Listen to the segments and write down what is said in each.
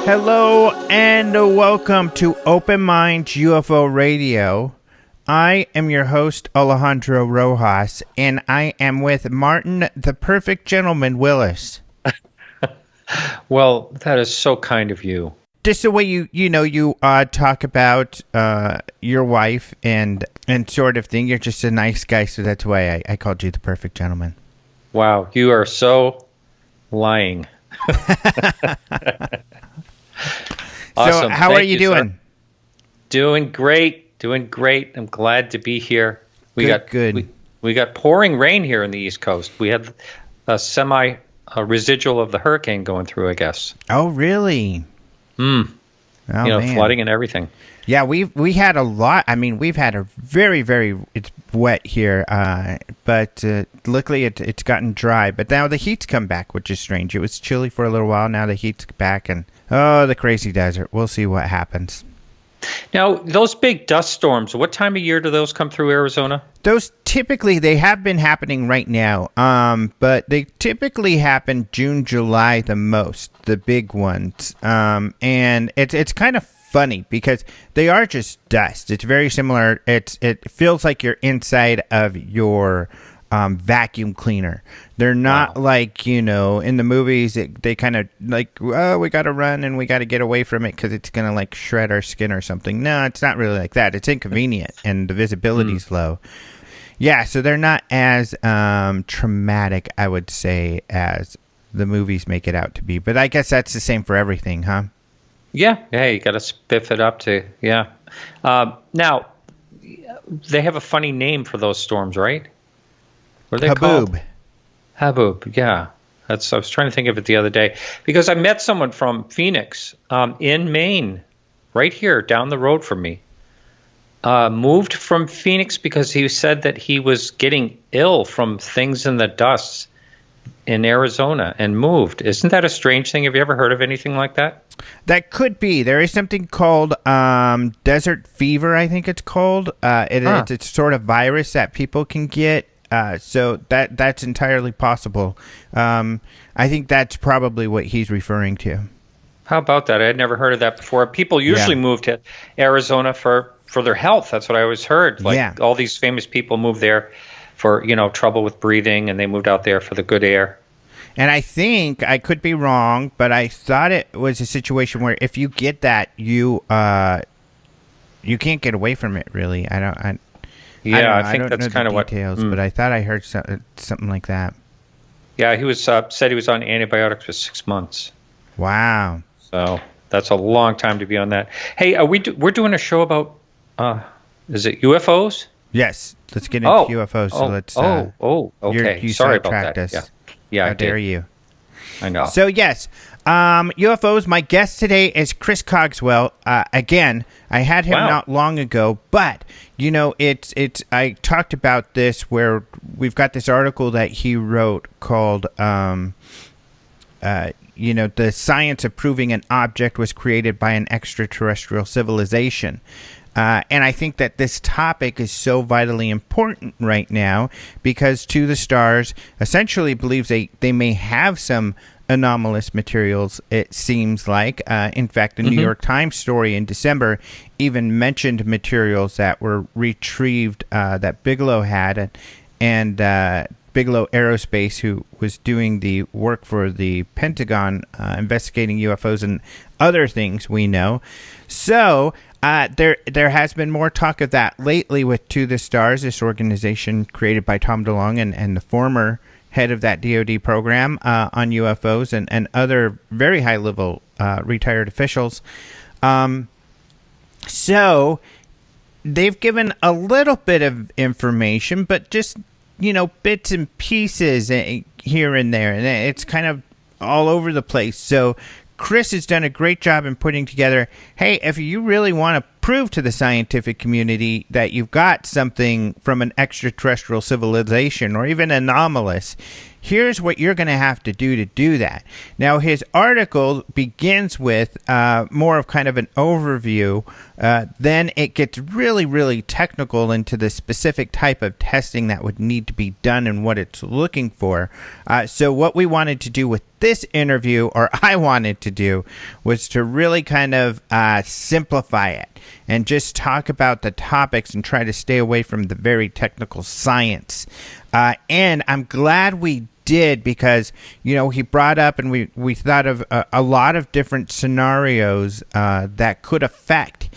Hello and welcome to Open Minds UFO Radio. I am your host, Alejandro Rojas, and I am with Martin, the perfect gentleman, Willis. Well, that is so kind of you. Just the way you talk about your wife and sort of thing. You're just a nice guy, so that's why I called you the perfect gentleman. Wow, you are so lying. So Awesome. how are you doing? Sir. Doing great. I'm glad to be here. We got pouring rain here in the East Coast. We had a residual of the hurricane going through, I guess. Oh, really? Oh, man. Flooding and everything. Yeah, we had a lot. I mean, we've had a very, very it's wet here, but luckily it's gotten dry. But now the heat's come back, which is strange. It was chilly for a little while. Now the heat's back, and the crazy desert. We'll see what happens. Now, those big dust storms, what time of year do those come through Arizona? Those typically, they have been happening right now, but they typically happen June, July the most, the big ones. And it's kind of funny because they are just dust. It's very similar. It feels like you're inside of your vacuum cleaner. They're not like, in the movies, they kind of like, oh, we got to run and we got to get away from it because it's going to like shred our skin or something. No, it's not really like that. It's inconvenient and the visibility's low. Yeah, so they're not as traumatic, I would say, as the movies make it out to be. But I guess that's the same for everything, huh? Yeah, you got to spiff it up to, yeah. Now, they have a funny name for those storms, right? What are they called? Haboob, yeah. I was trying to think of it the other day because I met someone from Phoenix in Maine, right here down the road from me. Moved from Phoenix because he said that he was getting ill from things in the dust in Arizona and moved. Isn't that a strange thing? Have you ever heard of anything like that? That could be. There is something called desert fever, I think it's called. It's a sort of virus that people can get. So that's entirely possible. I think that's probably what he's referring to. How about that? I had never heard of that before. People usually move to Arizona for their health. That's what I always heard. Like all these famous people move there for, trouble with breathing, and they moved out there for the good air. And I think, I could be wrong, but I thought it was a situation where if you get that, you can't get away from it, really. I think that's kind of what details, but I thought I heard something like that. Yeah, he was said he was on antibiotics for 6 months. Wow. So that's a long time to be on that. Hey, we're doing a show about is it UFOs? Yes, let's get into UFOs. So let's. Okay. You Sorry about that. Us. Yeah. How dare you? I know. So yes, UFOs. My guest today is Chris Cogswell. Again, I had him not long ago, but it's. I talked about this where we've got this article that he wrote called, the science of proving an object was created by an extraterrestrial civilization. And I think that this topic is so vitally important right now because To the Stars essentially believes they may have some anomalous materials, it seems like. In fact, the New York Times story in December even mentioned materials that were retrieved that Bigelow had, and Bigelow Aerospace, who was doing the work for the Pentagon, investigating UFOs and other things we know. So there has been more talk of that lately with To the Stars, this organization created by Tom DeLonge and the former head of that DoD program on UFOs and other very high-level retired officials. So they've given a little bit of information, but just, bits and pieces here and there. And it's kind of all over the place. So Chris has done a great job in putting together, hey, if you really want to prove to the scientific community that you've got something from an extraterrestrial civilization or even anomalous, here's what you're going to have to do that. Now, his article begins with more of kind of an overview. Then it gets really, really technical into the specific type of testing that would need to be done and what it's looking for. So what we wanted to do with this interview, or I wanted to do, was to really kind of simplify it and just talk about the topics and try to stay away from the very technical science. And I'm glad we did, because he brought up, and we thought of a lot of different scenarios that could affect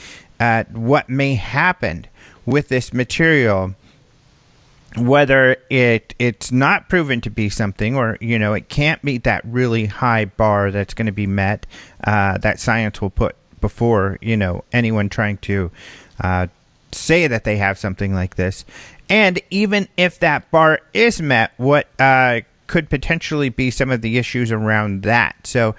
what may happen with this material, whether it's not proven to be something, or it can't meet that really high bar that's going to be met, that science will put before anyone trying to say that they have something like this. And even if that bar is met, what could potentially be some of the issues around that. So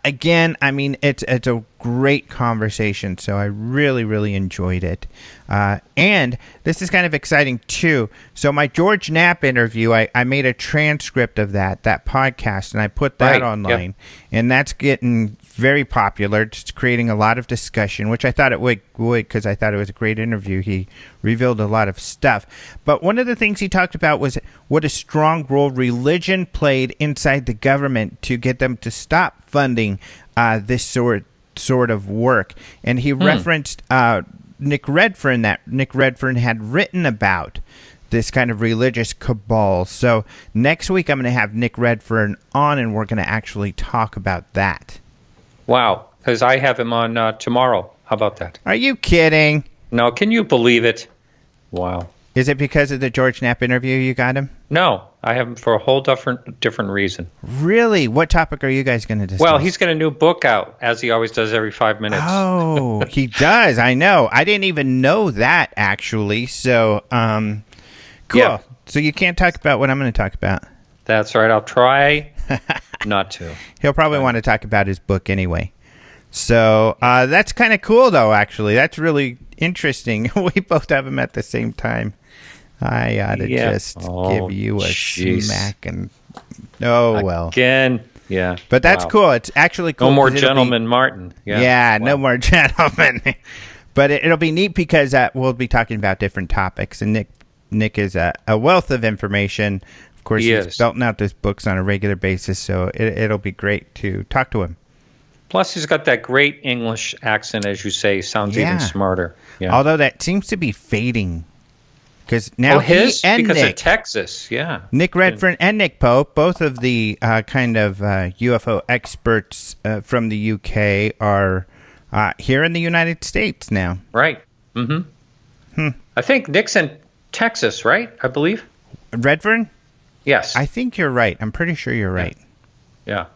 again, I mean, it's a great conversation, so I really, really enjoyed it. And this is kind of exciting too. So my George Knapp interview, I made a transcript of that podcast, and I put that online. Yep. And that's getting very popular. It's creating a lot of discussion, which I thought it would, because I thought it was a great interview. He revealed a lot of stuff. But one of the things he talked about was what a strong role religion played inside the government to get them to stop funding this sort of work. And he referenced Nick Redfern, that Nick Redfern had written about this kind of religious cabal. So next week I'm going to have Nick Redfern on, and we're going to actually talk about that. Wow, because I have him on tomorrow. How about that? Are you kidding? No, can you believe it? Wow. Is it because of the George Knapp interview you got him? No, I have him for a whole different reason. Really? What topic are you guys going to discuss? Well, he's got a new book out, as he always does every 5 minutes. Oh, he does. I know. I didn't even know that, actually. So, cool. Yeah. So you can't talk about what I'm going to talk about. That's right. I'll try not to. He'll probably want to talk about his book anyway. So that's kind of cool, though, actually. That's really interesting. We both have them at the same time. I ought to just give you a smack and... Oh, well. Again, yeah. But that's cool. It's actually cool. No more Gentleman Martin. Yeah, no more gentlemen. But it'll be neat because we'll be talking about different topics. And Nick is a wealth of information. Of course, he's belting out those books on a regular basis, so it'll be great to talk to him. Plus, he's got that great English accent, as you say. Sounds even smarter. Yeah. Although that seems to be fading. Because now because of Texas, Nick Redfern and Nick Pope, both of the kind of UFO experts from the UK, are here in the United States now. Right. Mm-hmm. I think Nick's in Texas, right? I believe. Redfern? Yes. I think you're right. I'm pretty sure you're right. Yeah.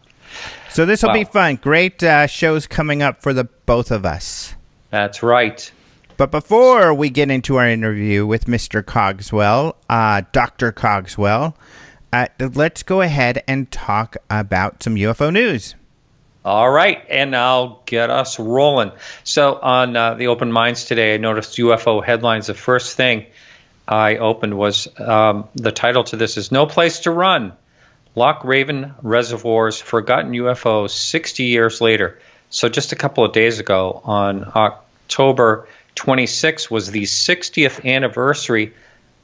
So this will be fun. Great shows coming up for the both of us. That's right. But before we get into our interview with Mr. Cogswell, Dr. Cogswell, let's go ahead and talk about some UFO news. All right, and I'll get us rolling. So on the Open Minds today, I noticed UFO headlines. The first thing I opened was the title to this is "No Place to Run. Loch Raven Reservoir's Forgotten UFOs 60 Years Later." So just a couple of days ago, on October 26 was the 60th anniversary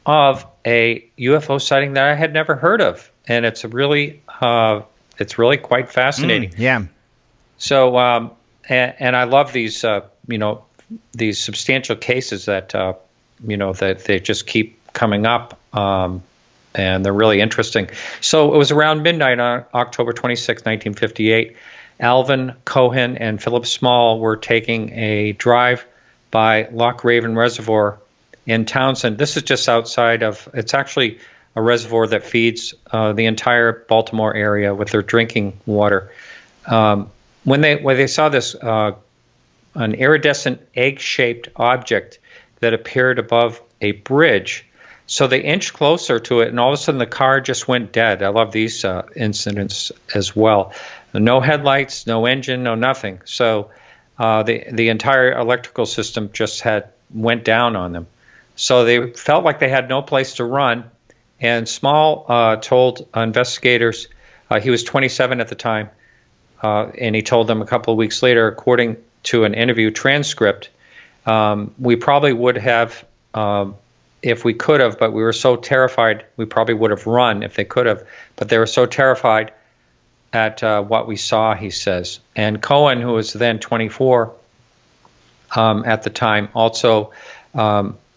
of a UFO sighting that I had never heard of, and it's really quite fascinating. Yeah. So, and I love these these substantial cases that that they just keep coming up, and they're really interesting. So it was around midnight on October 26, 1958. Alvin Cohen and Philip Small were taking a drive by Loch Raven Reservoir in Townsend. This is just outside of, it's actually a reservoir that feeds the entire Baltimore area with their drinking water. When they saw this, an iridescent egg-shaped object that appeared above a bridge. So they inched closer to it, and all of a sudden the car just went dead. I love these incidents as well. No headlights, no engine, no nothing. So the entire electrical system just went down on them. So they felt like they had no place to run. And Small told investigators, he was 27 at the time, and he told them a couple of weeks later, according to an interview transcript, we probably would have, if we could have, but we were so terrified, we probably would have run if they could have, but they were so terrified at what we saw, he says. And Cohen, who was then 24 at the time, also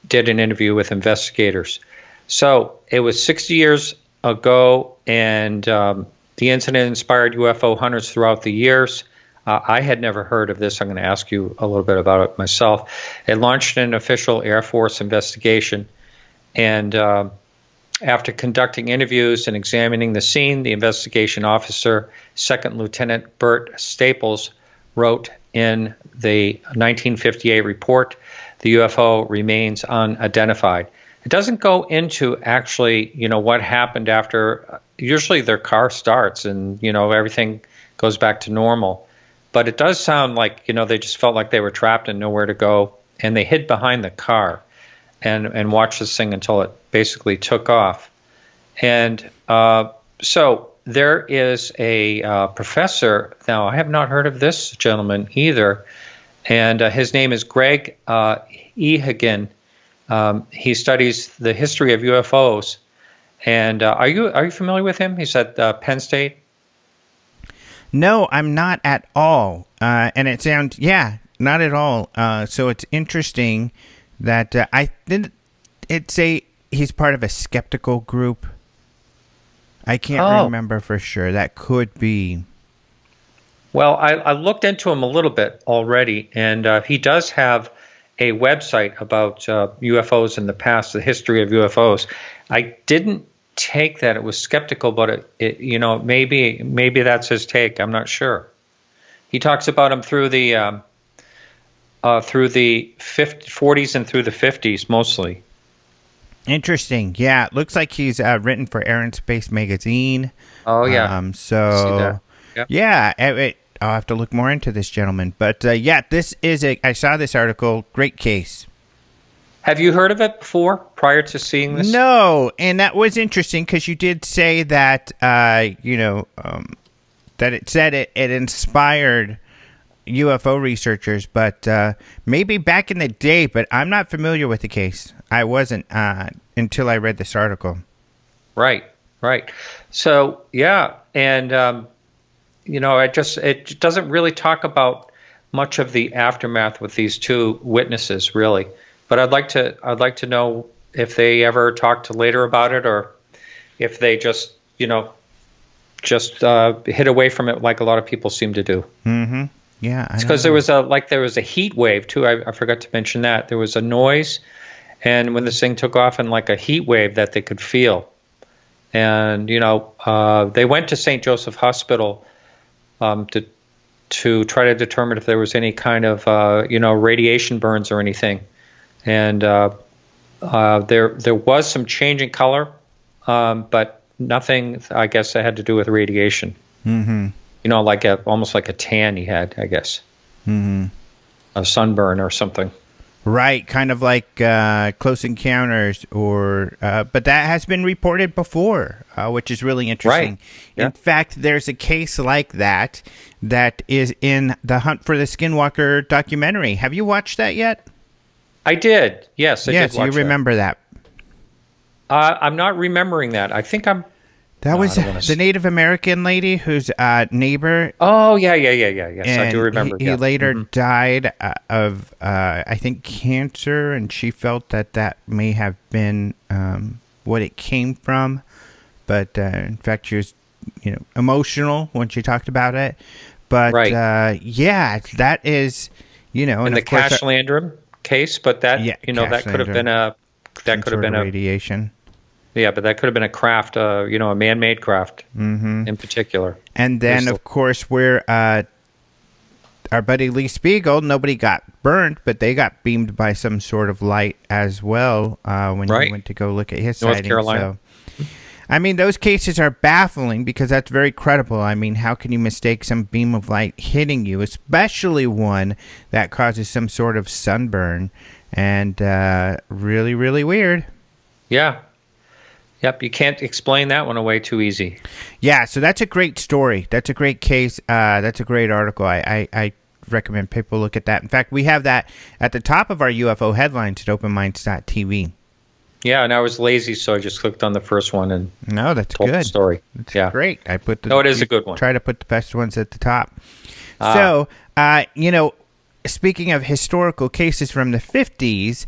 did an interview with investigators. So it was 60 years ago, and the incident inspired UFO hunters throughout the years. I had never heard of this. I'm going to ask you a little bit about it myself. It launched an official Air Force investigation, and after conducting interviews and examining the scene, the investigation officer, Second Lieutenant Bert Staples, wrote in the 1958 report, "The UFO remains unidentified." It doesn't go into actually, what happened after. Usually their car starts and, everything goes back to normal. But it does sound like, they just felt like they were trapped and nowhere to go. And they hid behind the car and watched this thing until it basically took off. And so there is a professor. Now, I have not heard of this gentleman either. And his name is Greg Ehagen. He studies the history of UFOs. And are you familiar with him? He's at Penn State. No, I'm not at all. And it sounds, not at all. So it's interesting that I didn't say he's part of a skeptical group. I can't remember for sure. That could be. Well, I looked into him a little bit already, and he does have a website about UFOs in the past, the history of UFOs. I didn't take that it was skeptical, but it maybe that's his take. I'm not sure. He talks about them through the 40s and through the 50s mostly. Interesting. Yeah, it looks like he's written for Air and Space magazine. Oh yeah. So yep. Yeah, I'll have to look more into this gentleman. But this is I saw this article. Great case. Have you heard of it before, prior to seeing this? No, and that was interesting because you did say that, that it said it inspired UFO researchers, but maybe back in the day, but I'm not familiar with the case. I wasn't until I read this article. Right. So, yeah, and, it doesn't really talk about much of the aftermath with these two witnesses, really. But I'd like to know if they ever talked later about it, or if they just hid away from it like a lot of people seem to do. Mm-hmm. Yeah, it's because there was a heat wave too. I forgot to mention that there was a noise, and when this thing took off, and like a heat wave that they could feel, and they went to St. Joseph Hospital to try to determine if there was any kind of radiation burns or anything. And there was some change in color, but nothing, I guess, that had to do with radiation. Mm-hmm. Almost like a tan he had, I guess. Mm-hmm. A sunburn or something. Right, kind of like Close Encounters, but that has been reported before, which is really interesting. Right. Yeah. In fact, there's a case like that is in the Hunt for the Skinwalker documentary. Have you watched that yet? I did. Yes, I did watch that. Yes, you remember that. I'm not remembering that. I think I'm... That was the Native American lady whose neighbor... Oh, yeah. Yes, I do remember. He later died of, I think, cancer, and she felt that may have been what it came from. But, in fact, she was, emotional when she talked about it. But, right. That is, in the Cash Landrum case, but that that could have been a radiation. Yeah, but that could have been a craft, a man-made craft in particular. And then, of course, where our buddy Lee Spiegel, nobody got burned, but they got beamed by some sort of light as well when he went to go look at his North sighting. Carolina. So, I mean, those cases are baffling because that's very credible. I mean, how can you mistake some beam of light hitting you, especially one that causes some sort of sunburn? And really, really weird. Yeah. Yep, you can't explain that one away too easy. Yeah, so that's a great story. That's a great case. That's a great article. I recommend people look at that. In fact, we have that at the top of our UFO headlines at openminds.tv. Yeah, and I was lazy, so I just clicked on the first one and told good the story. That's great. It is a good one. Try to put the best ones at the top. So, speaking of historical cases from the 50s,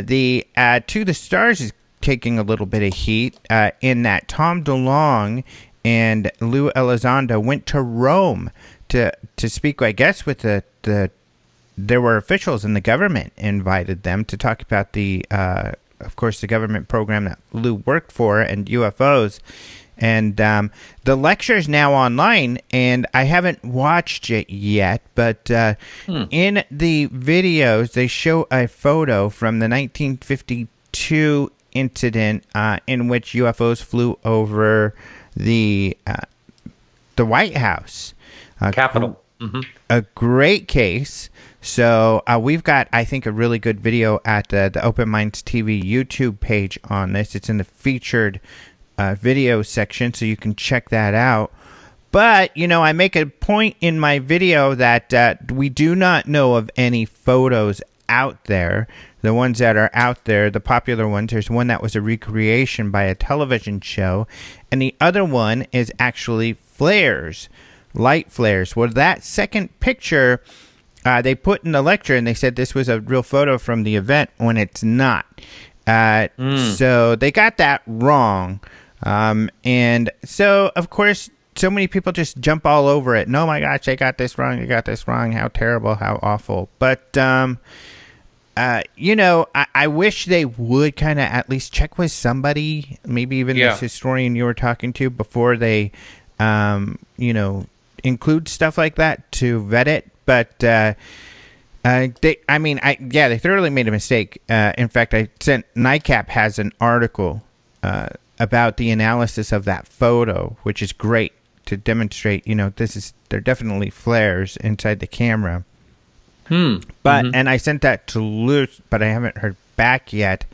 the To the Stars is taking a little bit of heat in that Tom DeLonge and Lou Elizondo went to Rome to speak, I guess, with there were officials in the government invited them to talk about of course, the government program that Lou worked for and UFOs. And the lecture is now online, and I haven't watched it yet, but in the videos, they show a photo from the 1952 incident in which UFOs flew over the White House. Capitol. A great case. So we've got, I think, a really good video at the Open Minds TV YouTube page on this. It's in the featured video section, so you can check that out. But, I make a point in my video that we do not know of any photos out there. The ones that are out there, the popular ones, there's one that was a recreation by a television show, and the other one is actually flares, light flares. Well, that second picture they put in the lecture, and they said this was a real photo from the event when it's not. So they got that wrong. And so, of course, so many people just jump all over it. No, my gosh, they got this wrong. They got this wrong. How terrible. How awful. But, I wish they would kind of at least check with somebody, maybe even this historian you were talking to, before they, include stuff like that to vet it. But they thoroughly made a mistake. In fact, NICAP has an article about the analysis of that photo, which is great to demonstrate. They're definitely flares inside the camera. And I sent that to Luce, but I haven't heard back yet.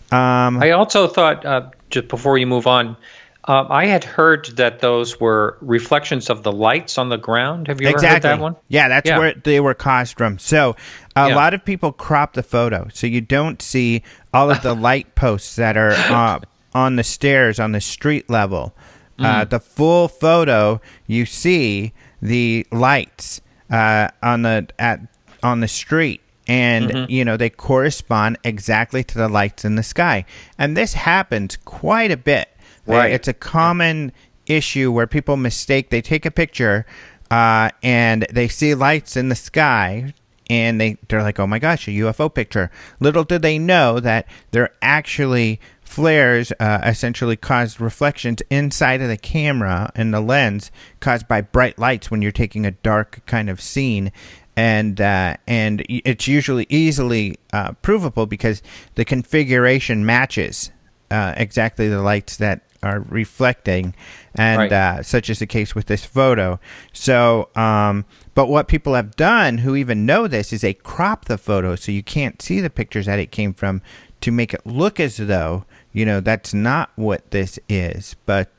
I also thought, just before you move on, I had heard that those were reflections of the lights on the ground. Have you ever heard that one? Yeah, that's where they were caused from. So a lot of people crop the photo, so you don't see all of the light posts that are on the stairs on the street level. The full photo, you see the lights on the street. And, they correspond exactly to the lights in the sky. And this happens quite a bit. Right. It's a common issue where people mistake. They take a picture and they see lights in the sky, and they're like, oh, my gosh, a UFO picture. Little do they know that they're actually flares essentially cause reflections inside of the camera and the lens caused by bright lights when you're taking a dark kind of scene. And it's usually easily provable because the configuration matches exactly the lights that are reflecting, and such is the case with this photo. So, but what people have done who even know this is they crop the photo so you can't see the pictures that it came from to make it look as though, that's not what this is. But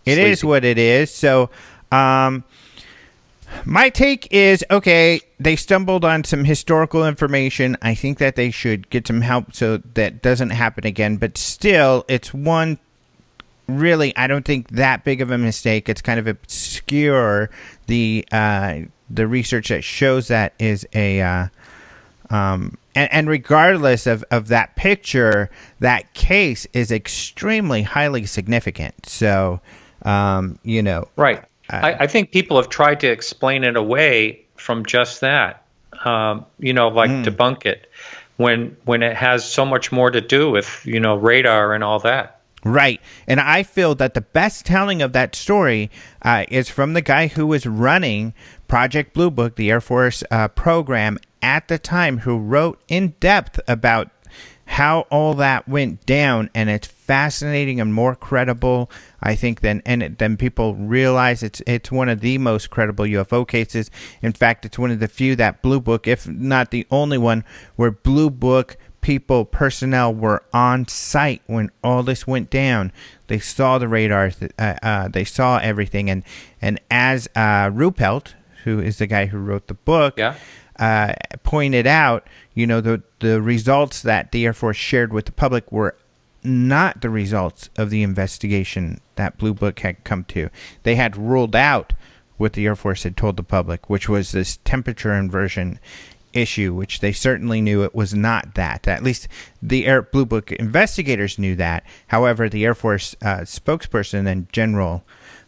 it is what it is. So, my take is, okay, they stumbled on some historical information. I think that they should get some help so that doesn't happen again. But still, it's one, really, I don't think that big of a mistake. It's kind of obscure. The research that shows that is a... And regardless of that picture, that case is extremely highly significant. So, Right. I think people have tried to explain it away from just that, debunk it, when it has so much more to do with, radar and all that. Right. And I feel that the best telling of that story is from the guy who was running Project Blue Book, the Air Force program at the time, who wrote in depth about how all that went down. And it's fascinating and more credible, I think, than people realize. It's one of the most credible UFO cases. In fact, it's one of the few that Blue Book, if not the only one, where Blue Book personnel were on site when all this went down. They saw the radars, they saw everything, and as Ruppelt, who is the guy who wrote the book, pointed out, the results that the Air Force shared with the public were not the results of the investigation that Blue Book had come to. They had ruled out what the Air Force had told the public, which was this temperature inversion issue, which they certainly knew it was not that. At least the Blue Book investigators knew that. However, the Air Force spokesperson and General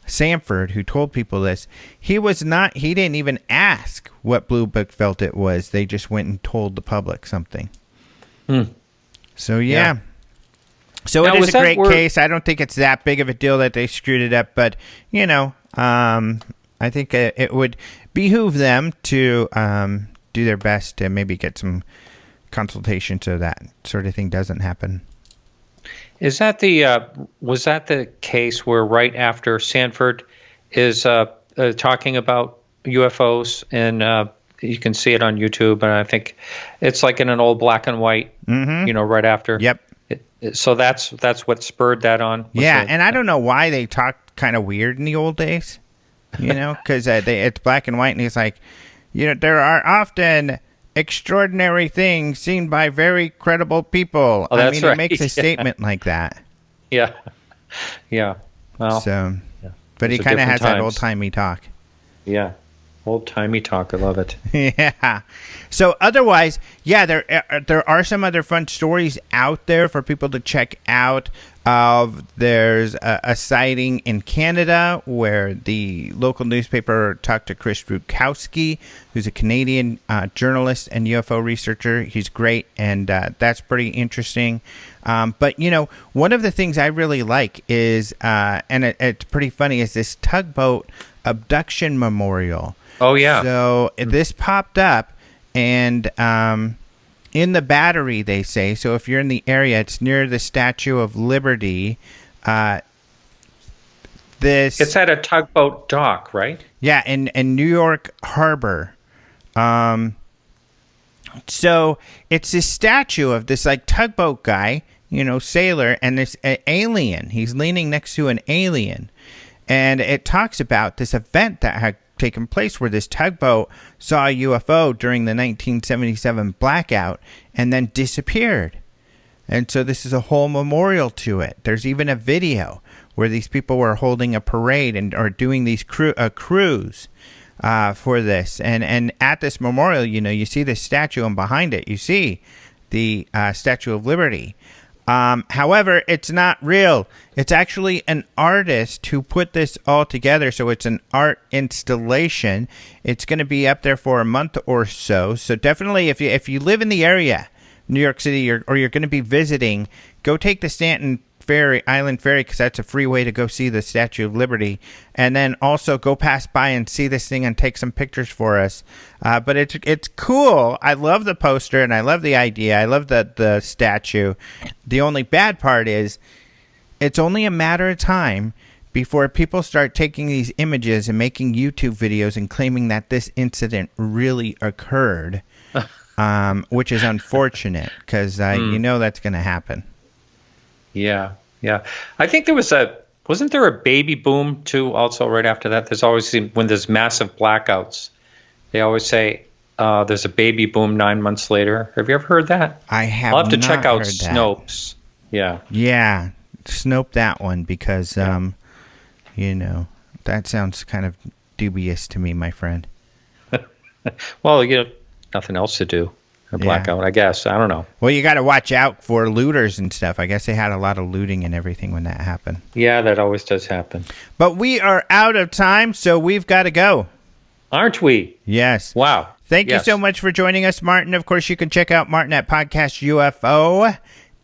Sanford, who told people this, he didn't even ask what Blue Book felt it was. They just went and told the public something. So, yeah. So now, it is a great case. I don't think it's that big of a deal that they screwed it up, but, I think it would behoove them to do their best to maybe get some consultation so that sort of thing doesn't happen. Is that was that the case where right after Sanford is talking about UFOs, and you can see it on YouTube, and I think it's like in an old black and white, right after. Yep. So that's what spurred that on. Yeah, and I don't know why they talked kind of weird in the old days, because it's black and white, and he's like, there are often extraordinary things seen by very credible people. Oh, that's right. He makes a statement like that. Yeah. Well, but he kind of has that old-timey talk. Yeah. Old-timey talk. I love it. Yeah. So otherwise, there are some other fun stories out there for people to check out. There's a sighting in Canada where the local newspaper talked to Chris Rutkowski, who's a Canadian journalist and UFO researcher. He's great, and that's pretty interesting. But, one of the things I really like is, and it's pretty funny, is this Tugboat Abduction Memorial. Oh, yeah. So this popped up, and in the Battery, they say. So if you're in the area, it's near the Statue of Liberty. It's at a tugboat dock, right? Yeah, in New York Harbor. So it's this statue of this tugboat guy, sailor, and this alien. He's leaning next to an alien. And it talks about this event that had taken place where this tugboat saw a UFO during the 1977 blackout and then disappeared. And so this is a whole memorial to it. There's even a video where these people were holding a parade and are doing these cruise for this. And at this memorial, you see this statue, and behind it you see the Statue of Liberty. However, it's not real. It's actually an artist who put this all together. So it's an art installation. It's going to be up there for a month or so. So definitely, if you live in the area, New York City, or you're going to be visiting, go take the Stanton Island Ferry, because that's a free way to go see the Statue of Liberty, and then also go pass by and see this thing and take some pictures for us. But it's cool. I love the poster and I love the idea. I love the statue. The only bad part is it's only a matter of time before people start taking these images and making YouTube videos and claiming that this incident really occurred, which is unfortunate, because that's going to happen. Yeah. I think wasn't there a baby boom too also right after that? There's always, when there's massive blackouts, they always say there's a baby boom 9 months later. Have you ever heard that? I have not. I'll have to check out Snopes. Yeah. Yeah. Snope that one, because, that sounds kind of dubious to me, my friend. Well, nothing else to do. A blackout, I guess. I don't know. Well, you got to watch out for looters and stuff. I guess they had a lot of looting and everything when that happened. Yeah, that always does happen. But we are out of time, so we've got to go. Aren't we? Yes. Wow. Thank you so much for joining us, Martin. Of course, you can check out Martin at Podcast UFO.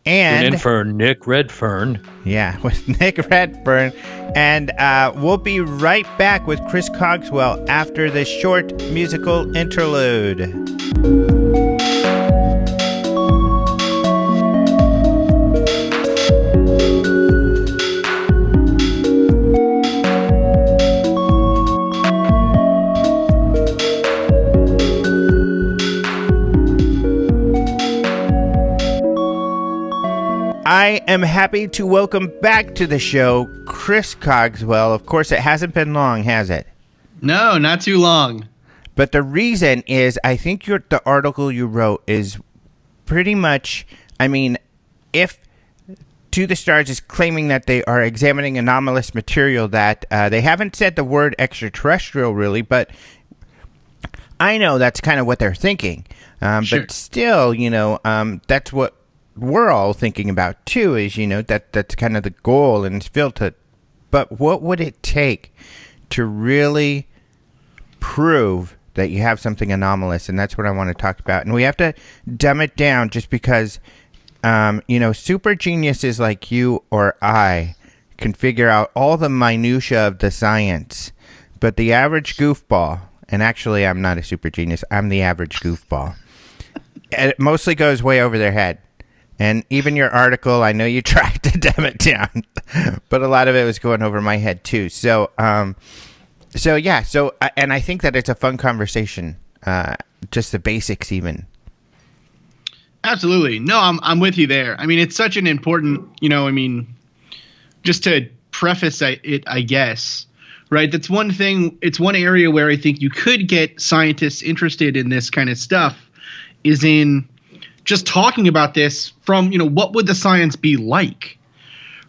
And tune in for Nick Redfern. Yeah, with Nick Redfern. And we'll be right back with Chris Cogswell after this short musical interlude. I am happy to welcome back to the show Chris Cogswell. Of course, it hasn't been long, has it? No, not too long. But the reason is, I think the article you wrote is pretty much, I mean, if To the Stars is claiming that they are examining anomalous material, that they haven't said the word extraterrestrial really, but I know that's kind of what they're thinking. Sure. But still, that's what we're all thinking about too, is that's kind of the goal and it's filtered. But what would it take to really prove that you have something anomalous? And that's what I want to talk about. And we have to dumb it down, just because super geniuses like you or I can figure out all the minutia of the science, but the average goofball, and actually I'm not a super genius, I'm the average goofball, it mostly goes way over their head. And even your article, I know you tried to dumb it down, but a lot of it was going over my head too. And I think that it's a fun conversation, just the basics even. Absolutely. No, I'm with you there. I mean, it's such an important, just to preface it, I guess, right? That's one thing. It's one area where I think you could get scientists interested in this kind of stuff, is in just talking about this from, what would the science be like,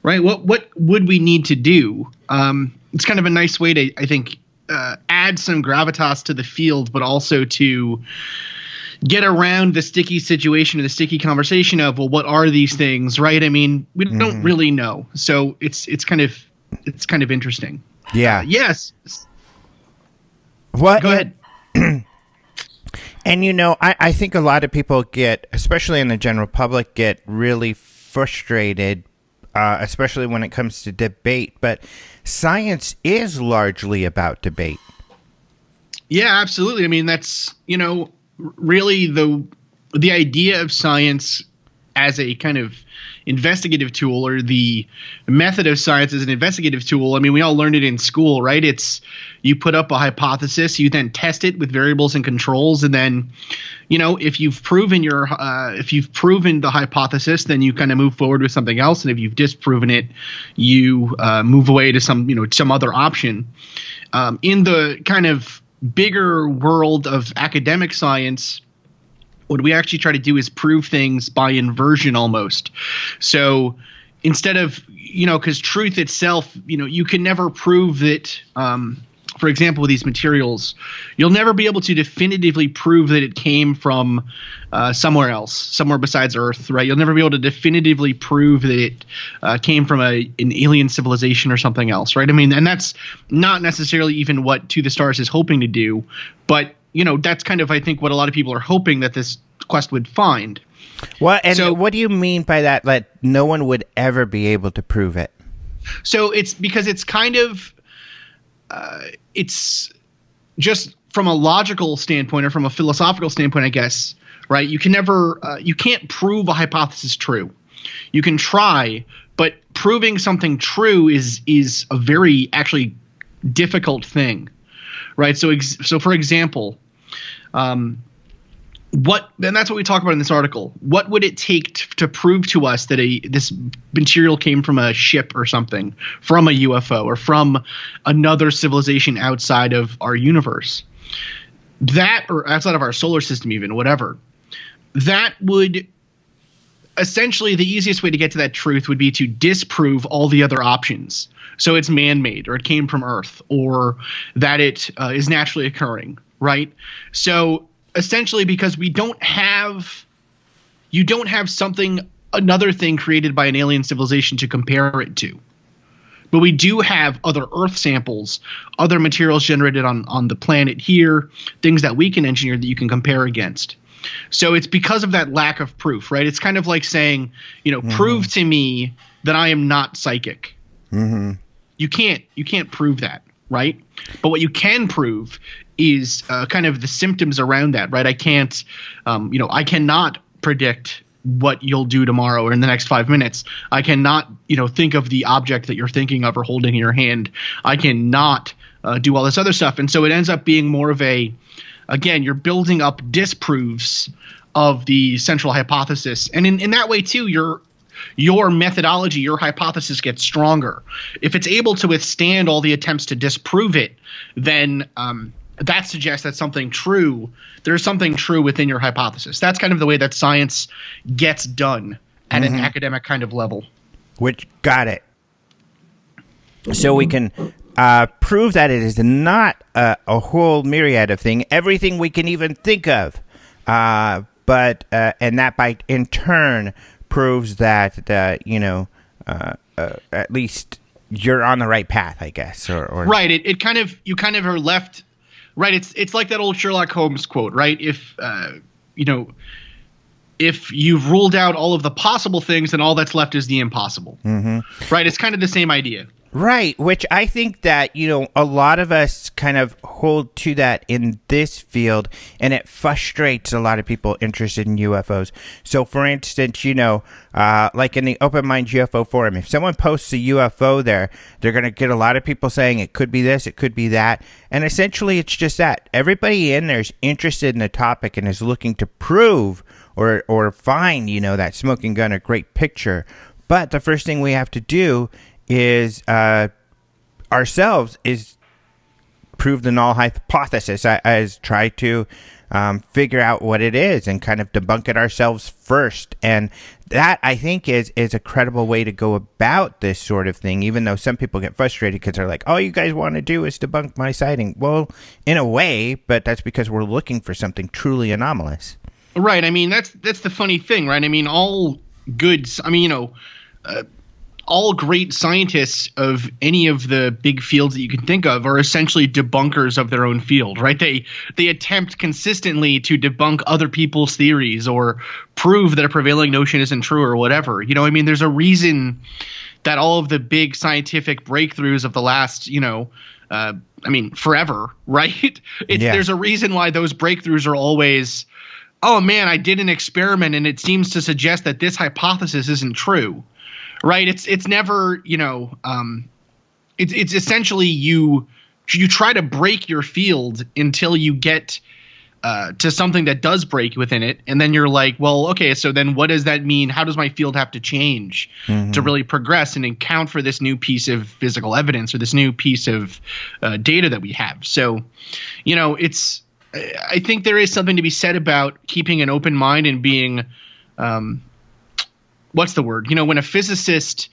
right? What would we need to do? It's kind of a nice way to, I think, add some gravitas to the field, but also to get around the sticky situation or the sticky conversation of, well, what are these things, right? I mean, we don't really know. So it's kind of interesting. Yeah. Yes. What? Go ahead. And, I think a lot of people get, especially in the general public, get really frustrated, especially when it comes to debate. But science is largely about debate. Yeah, absolutely. I mean, that's, really the idea of science as a kind of investigative tool, or the method of science as an investigative tool. I mean, we all learned it in school, right? It's, you put up a hypothesis, you then test it with variables and controls, and then, if you've proven the hypothesis, then you kind of move forward with something else, and if you've disproven it, you move away to some other option. In the kind of bigger world of academic science, what we actually try to do is prove things by inversion almost. So instead of, because truth itself, you can never prove that, for example, with these materials, you'll never be able to definitively prove that it came from somewhere else, somewhere besides Earth, right? You'll never be able to definitively prove that it came from an alien civilization or something else, right? I mean, and that's not necessarily even what To the Stars is hoping to do, but that's kind of, I think, what a lot of people are hoping that this quest would find. Well, and so, what do you mean by that? That no one would ever be able to prove it? So it's because it's kind of, it's just from a logical standpoint or from a philosophical standpoint, I guess, right? You can never, you can't prove a hypothesis true. You can try, but proving something true is a very actually difficult thing, right? So for example, and that's what we talk about in this article. What would it take to prove to us that this material came from a ship or something, from a UFO or from another civilization outside of our universe? That, or outside of our solar system even, whatever. That would essentially, the easiest way to get to that truth would be to disprove all the other options. So it's man-made, or it came from Earth, or that it is naturally occurring, right? So essentially, because you don't have another thing created by an alien civilization to compare it to. But we do have other Earth samples, other materials generated on the planet here, things that we can engineer that you can compare against. So it's because of that lack of proof, right? It's kind of like saying, prove to me that I am not psychic. Mm-hmm. You can't prove that, right? But what you can prove is kind of the symptoms around that, right? I can't, I cannot predict what you'll do tomorrow or in the next 5 minutes. I cannot, think of the object that you're thinking of or holding in your hand. I cannot do all this other stuff. And so it ends up being more of again, you're building up disproofs of the central hypothesis. And in that way, too, your methodology, your hypothesis gets stronger. If it's able to withstand all the attempts to disprove it, then that suggests that there's something true within your hypothesis. That's kind of the way that science gets done at an academic kind of level. Got it. So we can prove that it is not a whole myriad of things, everything we can even think of, but and that in turn proves that at least you're on the right path, I guess. Or right. You kind of are left. Right. It's like that old Sherlock Holmes quote, right? If you've ruled out all of the possible things, then all that's left is the impossible. Mm-hmm. Right. It's kind of the same idea. Right, which I think that, a lot of us kind of hold to that in this field, and it frustrates a lot of people interested in UFOs. So, for instance, like in the Open Minds UFO forum, if someone posts a UFO there, they're going to get a lot of people saying it could be this, it could be that, and essentially it's just that. Everybody in there is interested in the topic and is looking to prove or find, that smoking gun or great picture. But the first thing we have to do is ourselves is prove the null hypothesis, as try to figure out what it is and kind of debunk it ourselves first. And that, I think, is a credible way to go about this sort of thing, even though some people get frustrated because they're like, all you guys want to do is debunk my sighting. Well, in a way, but that's because we're looking for something truly anomalous. Right. I mean, that's the funny thing, right? I mean, all great scientists of any of the big fields that you can think of are essentially debunkers of their own field, right? They attempt consistently to debunk other people's theories or prove that a prevailing notion isn't true or whatever. There's a reason that all of the big scientific breakthroughs of the last, forever, right? There's a reason why those breakthroughs are always, oh man, I did an experiment and it seems to suggest that this hypothesis isn't true. Right. It's never, it's essentially you try to break your field until you get to something that does break within it. And then you're like, well, OK, so then what does that mean? How does my field have to change to really progress and account for this new piece of physical evidence or this new piece of data that we have? So, I think there is something to be said about keeping an open mind and being what's the word? When a physicist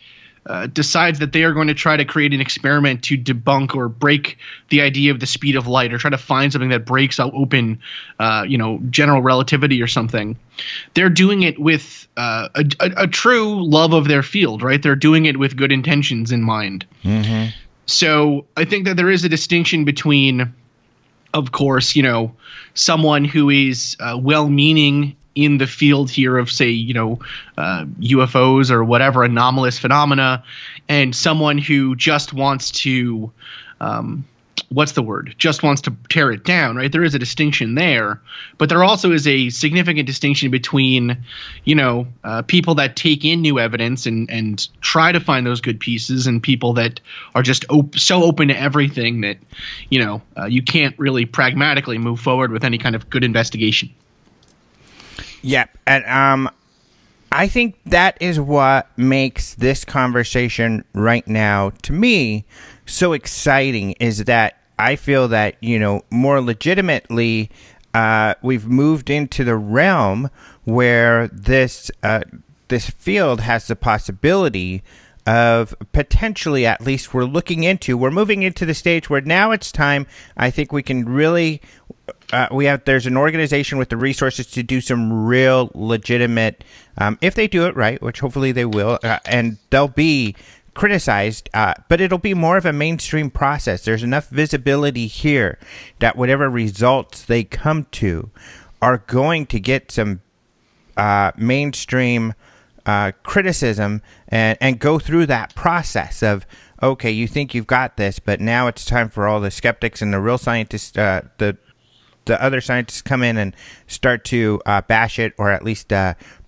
decides that they are going to try to create an experiment to debunk or break the idea of the speed of light or try to find something that breaks open, general relativity or something, they're doing it with a true love of their field, right? They're doing it with good intentions in mind. Mm-hmm. So I think that there is a distinction between, of course, someone who is well-meaning in the field here of, say, UFOs or whatever anomalous phenomena, and someone who just wants to, just wants to tear it down, right? There is a distinction there, but there also is a significant distinction between, people that take in new evidence and try to find those good pieces and people that are just so open to everything that, you can't really pragmatically move forward with any kind of good investigation. Yeah, and I think that is what makes this conversation right now, to me, so exciting, is that I feel that, more legitimately, we've moved into the realm where this field has the possibility of potentially, at least we're moving into the stage where now it's time, I think we can really... there's an organization with the resources to do some real legitimate, if they do it right, which hopefully they will, and they'll be criticized, but it'll be more of a mainstream process. There's enough visibility here that whatever results they come to are going to get some mainstream criticism and go through that process of, okay, you think you've got this, but now it's time for all the skeptics and the real scientists, the other scientists come in and start to bash it, or at least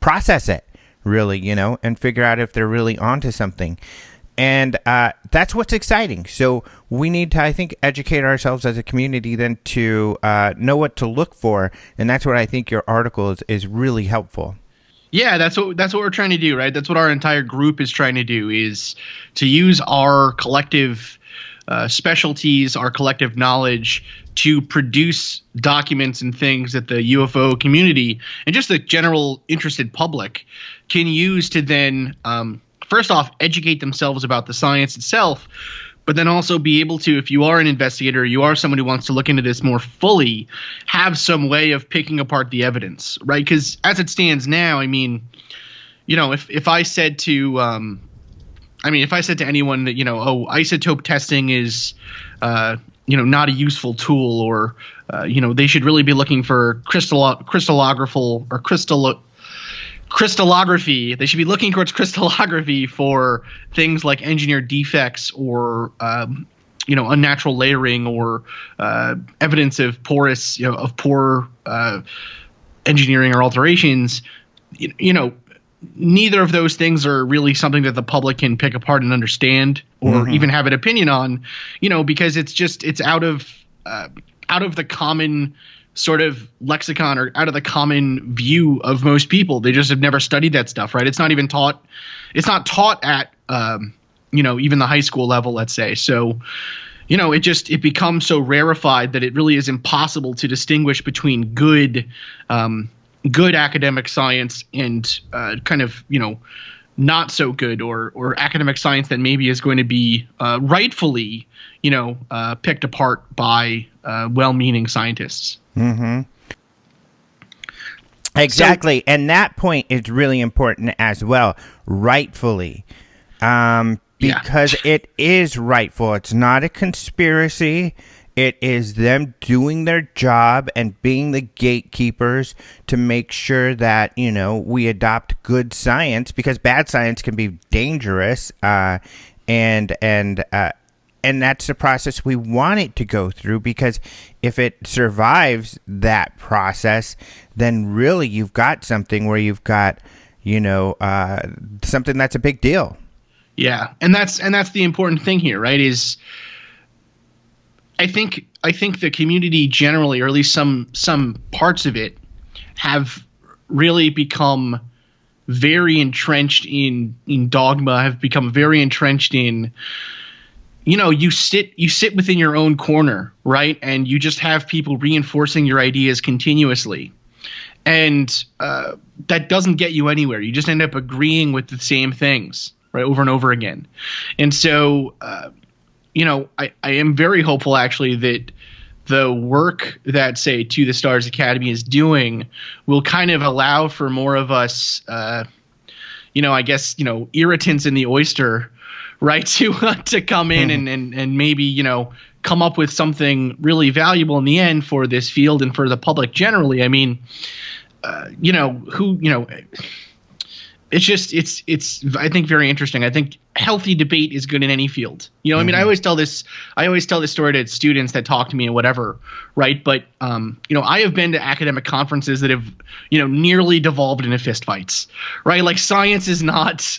process it, really, and figure out if they're really onto something. And that's what's exciting. So we need to, I think, educate ourselves as a community then to know what to look for. And that's what I think your article is really helpful. Yeah, that's what we're trying to do, right? That's what our entire group is trying to do, is to use our collective specialties, our collective knowledge to produce documents and things that the UFO community and just the general interested public can use to then, first off, educate themselves about the science itself, but then also be able to, if you are an investigator, you are someone who wants to look into this more fully, have some way of picking apart the evidence, right? Because as it stands now, I mean, if I said to, if I said to anyone that, isotope testing is, not a useful tool, or, they should really be looking for crystallography. They should be looking towards crystallography for things like engineered defects or, unnatural layering or evidence of poor engineering or alterations. Neither of those things are really something that the public can pick apart and understand, or even have an opinion on, because it's out of the common sort of lexicon, or out of the common view of most people. They just have never studied that stuff, right? It's not even taught. It's not taught at, even the high school level, let's say. So, it becomes so rarefied that it really is impossible to distinguish between good academic science and kind of, not so good or academic science that maybe is going to be rightfully, picked apart by well-meaning scientists. Mm-hmm. Exactly. And that point is really important as well, rightfully. Because it is rightful. It's not a conspiracy. It is them doing their job and being the gatekeepers to make sure that, we adopt good science, because bad science can be dangerous. And that's the process we want it to go through, because if it survives that process, then really you've got something where you've got, something that's a big deal. Yeah. And that's the important thing here, right? Is I think the community generally, or at least some parts of it, have really become very entrenched in dogma, have become very entrenched in, you sit within your own corner, right? And you just have people reinforcing your ideas continuously. And that doesn't get you anywhere. You just end up agreeing with the same things, right, over and over again. And so, I am very hopeful, actually, that the work that, say, To the Stars Academy is doing will kind of allow for more of us, irritants in the oyster, right, to come in and maybe, come up with something really valuable in the end for this field and for the public generally. I mean, it's I think very interesting. I think healthy debate is good in any field. I mean, I always tell this story to students that talk to me and whatever, right? But I have been to academic conferences that have, nearly devolved into fistfights, right? Like science is not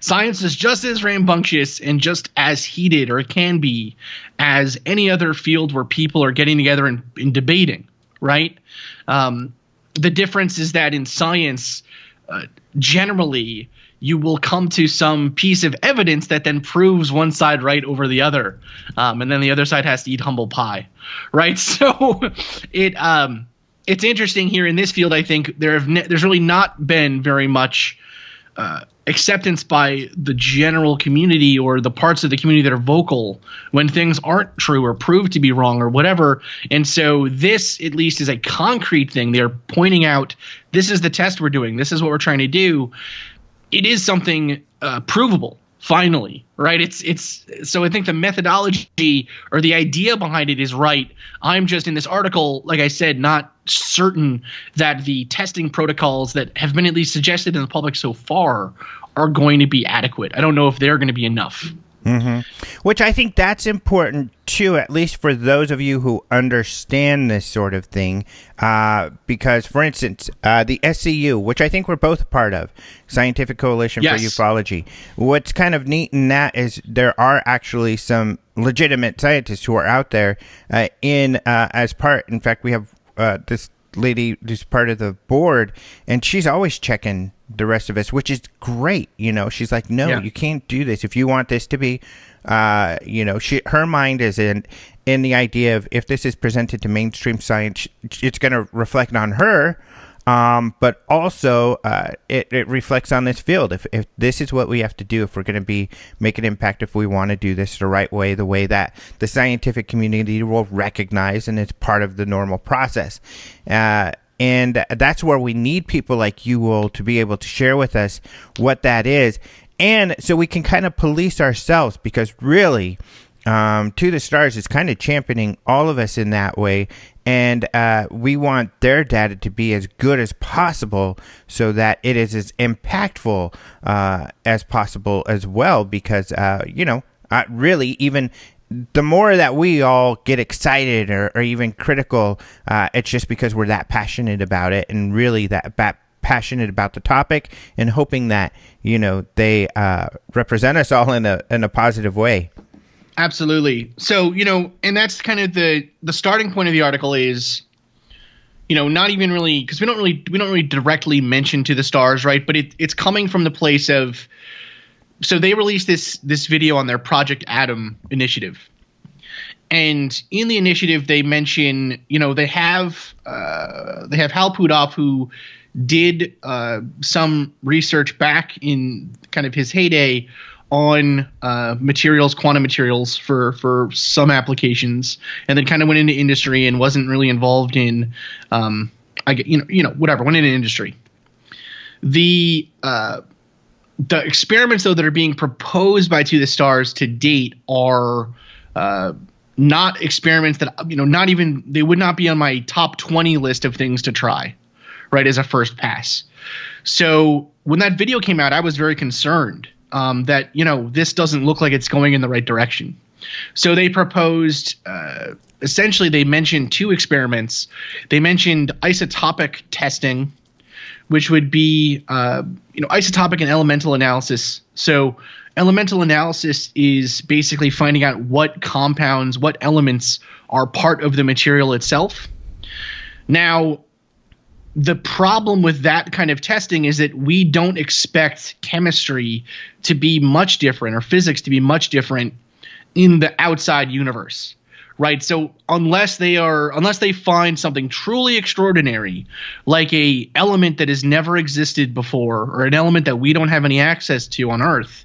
science is just as rambunctious and just as heated, or it can be, as any other field where people are getting together and debating, right? The difference is that in science, generally, you will come to some piece of evidence that then proves one side right over the other, and then the other side has to eat humble pie, right? So it's interesting here in this field. I think there's really not been very much acceptance by the general community, or the parts of the community that are vocal when things aren't true or proved to be wrong or whatever. And so this, at least, is a concrete thing. They're pointing out, this is the test we're doing. This is what we're trying to do. It is something provable, Finally, right? It's so I think the methodology or the idea behind it is right. I'm just in this article, like I said, not certain that the testing protocols that have been at least suggested in the public so far are going to be adequate. I don't know if they're going to be enough. Mm-hmm. Which I think that's important too, at least for those of you who understand this sort of thing. Because, for instance, the SCU, which I think we're both part of, Scientific Coalition for Ufology. What's kind of neat in that is there are actually some legitimate scientists who are out there as part. In fact, we have this lady who's part of the board, and she's always checking the rest of us, which is great. She's like, no, you can't do this. If you want this to be, her mind is in the idea of if this is presented to mainstream science, it's going to reflect on her. But also, it reflects on this field. If this is what we have to do, if we're going to make an impact, if we want to do this the right way, the way that the scientific community will recognize, and it's part of the normal process. And that's where we need people like you all to be able to share with us what that is. And so we can kind of police ourselves, because really, To the Stars is kind of championing all of us in that way. And we want their data to be as good as possible so that it is as impactful as possible as well. Because, really, even the more that we all get excited or even critical, it's just because we're that passionate about it, and really that passionate about the topic, and hoping that, they represent us all in a positive way. Absolutely. So, and that's kind of the starting point of the article is, not even really, because we don't really directly mention To the Stars, right? But it's coming from the place of, so they released this video on their Project Atom initiative. And in the initiative, they mention, they have Hal Puthoff, who did some research back in kind of his heyday on materials, quantum materials for some applications, and then kind of went into industry and wasn't really involved in, whatever, went into industry. The experiments, though, that are being proposed by To the Stars to date are not experiments that, they would not be on my top 20 list of things to try, right, as a first pass. So when that video came out, I was very concerned that, this doesn't look like it's going in the right direction. So they proposed, essentially they mentioned two experiments. They mentioned isotopic testing, which would be, isotopic and elemental analysis. So elemental analysis is basically finding out what compounds, what elements are part of the material itself. Now, the problem with that kind of testing is that we don't expect chemistry to be much different, or physics to be much different in the outside universe, right? So unless they find something truly extraordinary, like a element that has never existed before, or an element that we don't have any access to on Earth,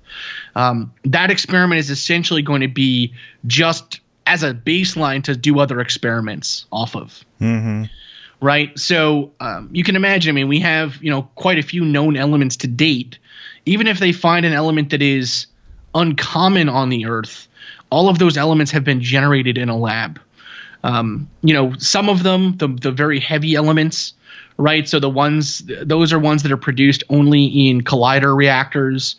that experiment is essentially going to be just as a baseline to do other experiments off of. Mm-hmm. Right. So you can imagine, we have, quite a few known elements to date. Even if they find an element that is uncommon on the Earth, all of those elements have been generated in a lab. Some of them, the very heavy elements, right? So those are ones that are produced only in collider reactors,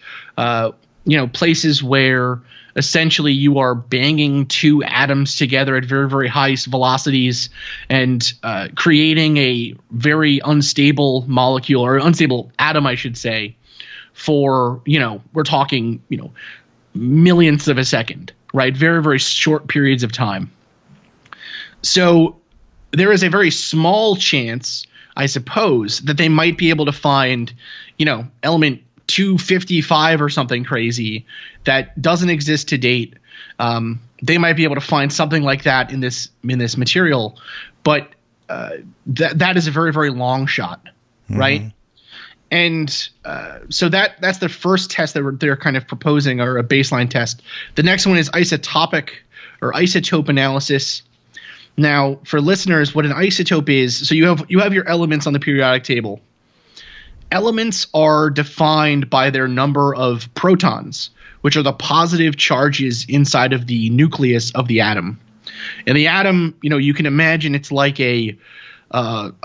places where essentially you are banging two atoms together at very, very high velocities and creating a very unstable molecule, or unstable atom, I should say, for, we're talking, millionths of a second, right? Very, very short periods of time. So there is a very small chance, I suppose, that they might be able to find, element 255 or something crazy that doesn't exist to date. They might be able to find something like that in this material, but that is a very, very long shot, mm-hmm. right? And so that's the first test that they're kind of proposing, or a baseline test. The next one is isotopic or isotope analysis. Now, for listeners, what an isotope is, so you have your elements on the periodic table, Elements are defined by their number of protons, which are the positive charges inside of the nucleus of the atom. And the atom, you can imagine it's like a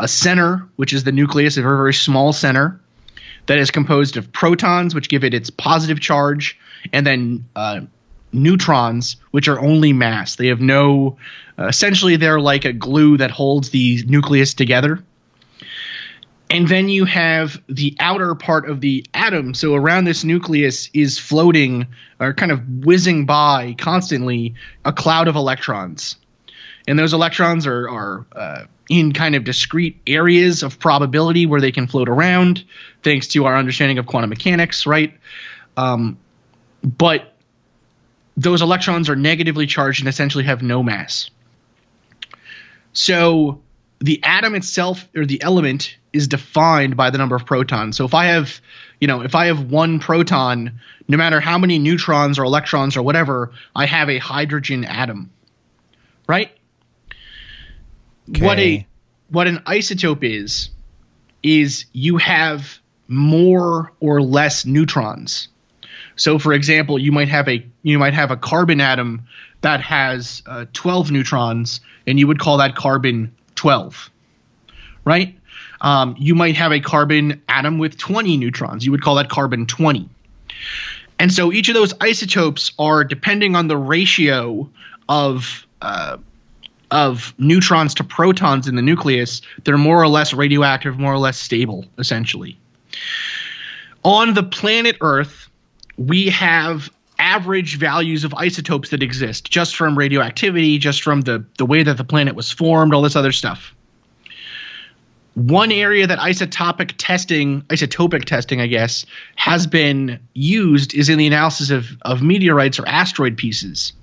center, which is the nucleus, a very, very small center that is composed of protons, which give it its positive charge, and then neutrons, which are only mass. They have no essentially they're like a glue that holds the nucleus together. And then you have the outer part of the atom. So around this nucleus is floating or kind of whizzing by constantly a cloud of electrons. And those electrons are in kind of discrete areas of probability where they can float around, thanks to our understanding of quantum mechanics, right? But those electrons are negatively charged and essentially have no mass. So the atom itself, or the element, is defined by the number of protons. So if I have one proton, no matter how many neutrons or electrons or whatever, I have a hydrogen atom, right? Okay. What an isotope is you have more or less neutrons. So, for example, you might have a carbon atom that has 12 neutrons, and you would call that carbon 12, right? You might have a carbon atom with 20 neutrons. You would call that carbon 20. And so each of those isotopes are, depending on the ratio of neutrons to protons in the nucleus, they're more or less radioactive, more or less stable, essentially. On the planet Earth, we have average values of isotopes that exist just from radioactivity, just from the way that the planet was formed, all this other stuff. One area that isotopic testing, I guess, has been used is in the analysis of meteorites or asteroid pieces.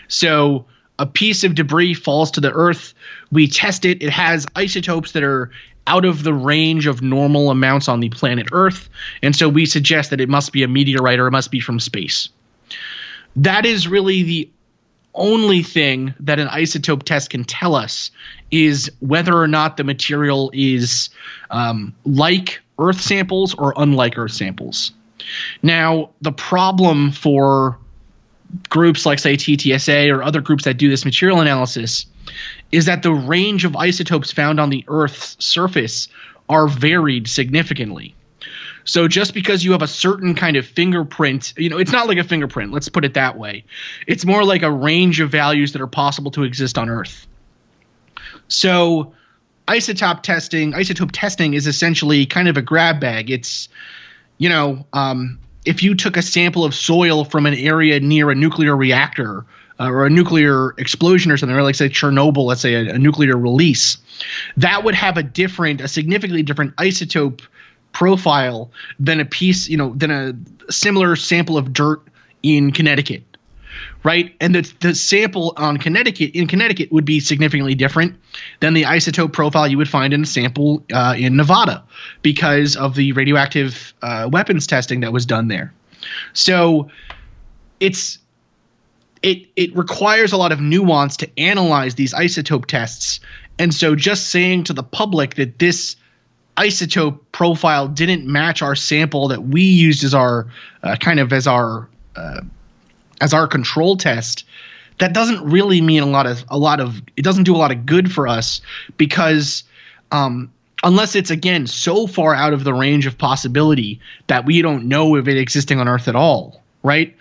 So a piece of debris falls to the Earth. We test it. It has isotopes that are out of the range of normal amounts on the planet Earth. And so we suggest that it must be a meteorite or it must be from space. That is really the only thing that an isotope test can tell us, is whether or not the material is like Earth samples or unlike Earth samples. Now, the problem for groups like, say, TTSA or other groups that do this material analysis is that the range of isotopes found on the Earth's surface are varied significantly. So just because you have a certain kind of fingerprint, it's not like a fingerprint, let's put it that way. It's more like a range of values that are possible to exist on Earth. So isotope testing is essentially kind of a grab bag. It's, if you took a sample of soil from an area near a nuclear reactor or a nuclear explosion or something, or like say Chernobyl, let's say a nuclear release, that would have a significantly different isotope profile than than a similar sample of dirt in Connecticut, right? And the sample in Connecticut would be significantly different than the isotope profile you would find in a sample in Nevada, because of the radioactive weapons testing that was done there. So it requires a lot of nuance to analyze these isotope tests. And so just saying to the public that this isotope profile didn't match our sample that we used as our as our control test, that doesn't really mean it doesn't do a lot of good for us, because unless it's, again, so far out of the range of possibility that we don't know of it existing on Earth at all, right?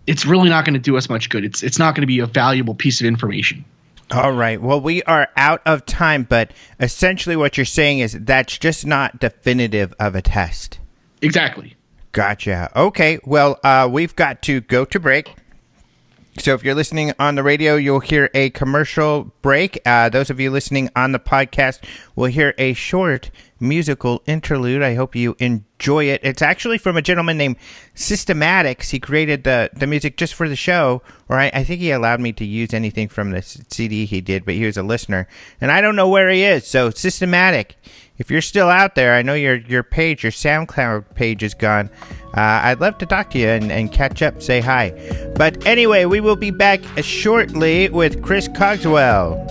It's really not going to do us much good. It's not going to be a valuable piece of information. All right. Well, we are out of time, but essentially what you're saying is that's just not definitive of a test. Exactly. Gotcha. Okay. Well, we've got to go to break. So if you're listening on the radio, you'll hear a commercial break. Those of you listening on the podcast will hear a short musical interlude. I hope you enjoy it. It's actually from a gentleman named Systematics. He created the music just for the show, or I think he allowed me to use anything from the CD he did, but he was a listener. And I don't know where he is. So Systematic, if you're still out there, I know your SoundCloud page is gone. I'd love to talk to you and catch up, say hi. But anyway, we will be back shortly with Chris Cogswell.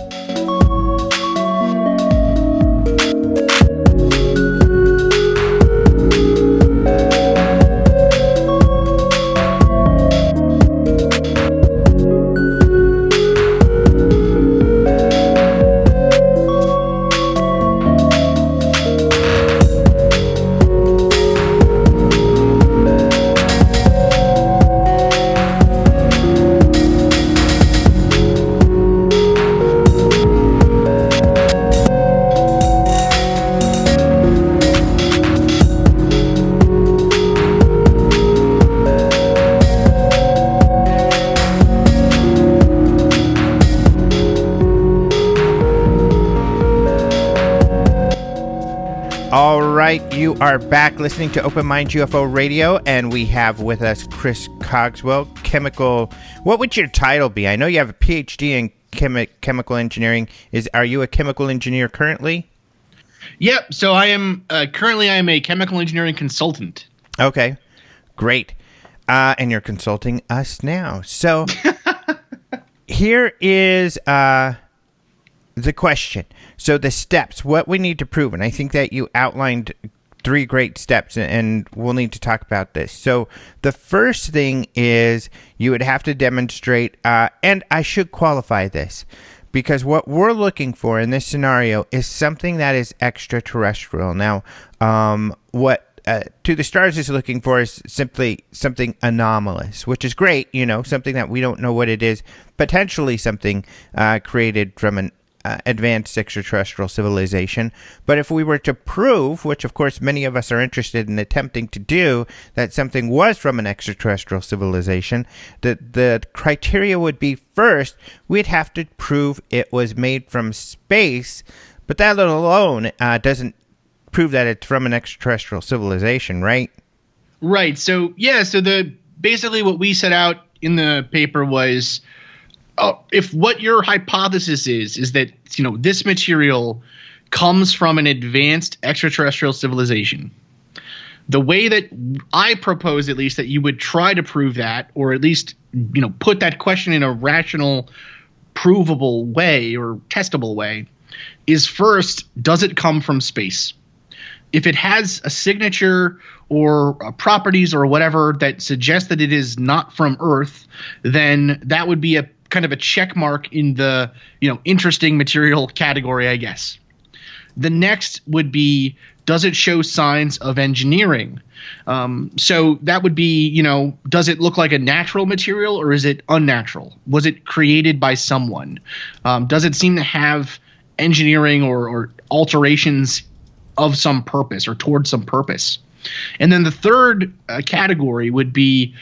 right, you are back listening to Open Minds UFO Radio, and we have with us Chris Cogswell, chemical. What would your title be? I know you have a Ph.D. in chemical engineering. Are you a chemical engineer currently? Yep. So I am currently a chemical engineering consultant. Okay, great. And you're consulting us now. So here is the question. So the steps, what we need to prove, and I think that you outlined 3 great steps, and we'll need to talk about this. So the first thing is you would have to demonstrate, and I should qualify this, because what we're looking for in this scenario is something that is extraterrestrial. Now, what To the Stars is looking for is simply something anomalous, which is great, something that we don't know what it is, potentially something created from an advanced extraterrestrial civilization. But if we were to prove, which of course many of us are interested in attempting to do, that something was from an extraterrestrial civilization, the criteria would be, first, we'd have to prove it was made from space, but that alone doesn't prove that it's from an extraterrestrial civilization, right? Right. So basically what we set out in the paper was, if what your hypothesis is that this material comes from an advanced extraterrestrial civilization, the way that I propose, at least, that you would try to prove that, or at least put that question in a rational, provable way or testable way, is first, does it come from space? If it has a signature or properties or whatever that suggest that it is not from Earth, then that would be a kind of a check mark in the interesting material category, I guess. The next would be, does it show signs of engineering? So that would be, does it look like a natural material or is it unnatural? Was it created by someone? Does it seem to have engineering or alterations of some purpose or towards some purpose? And then the third category would be,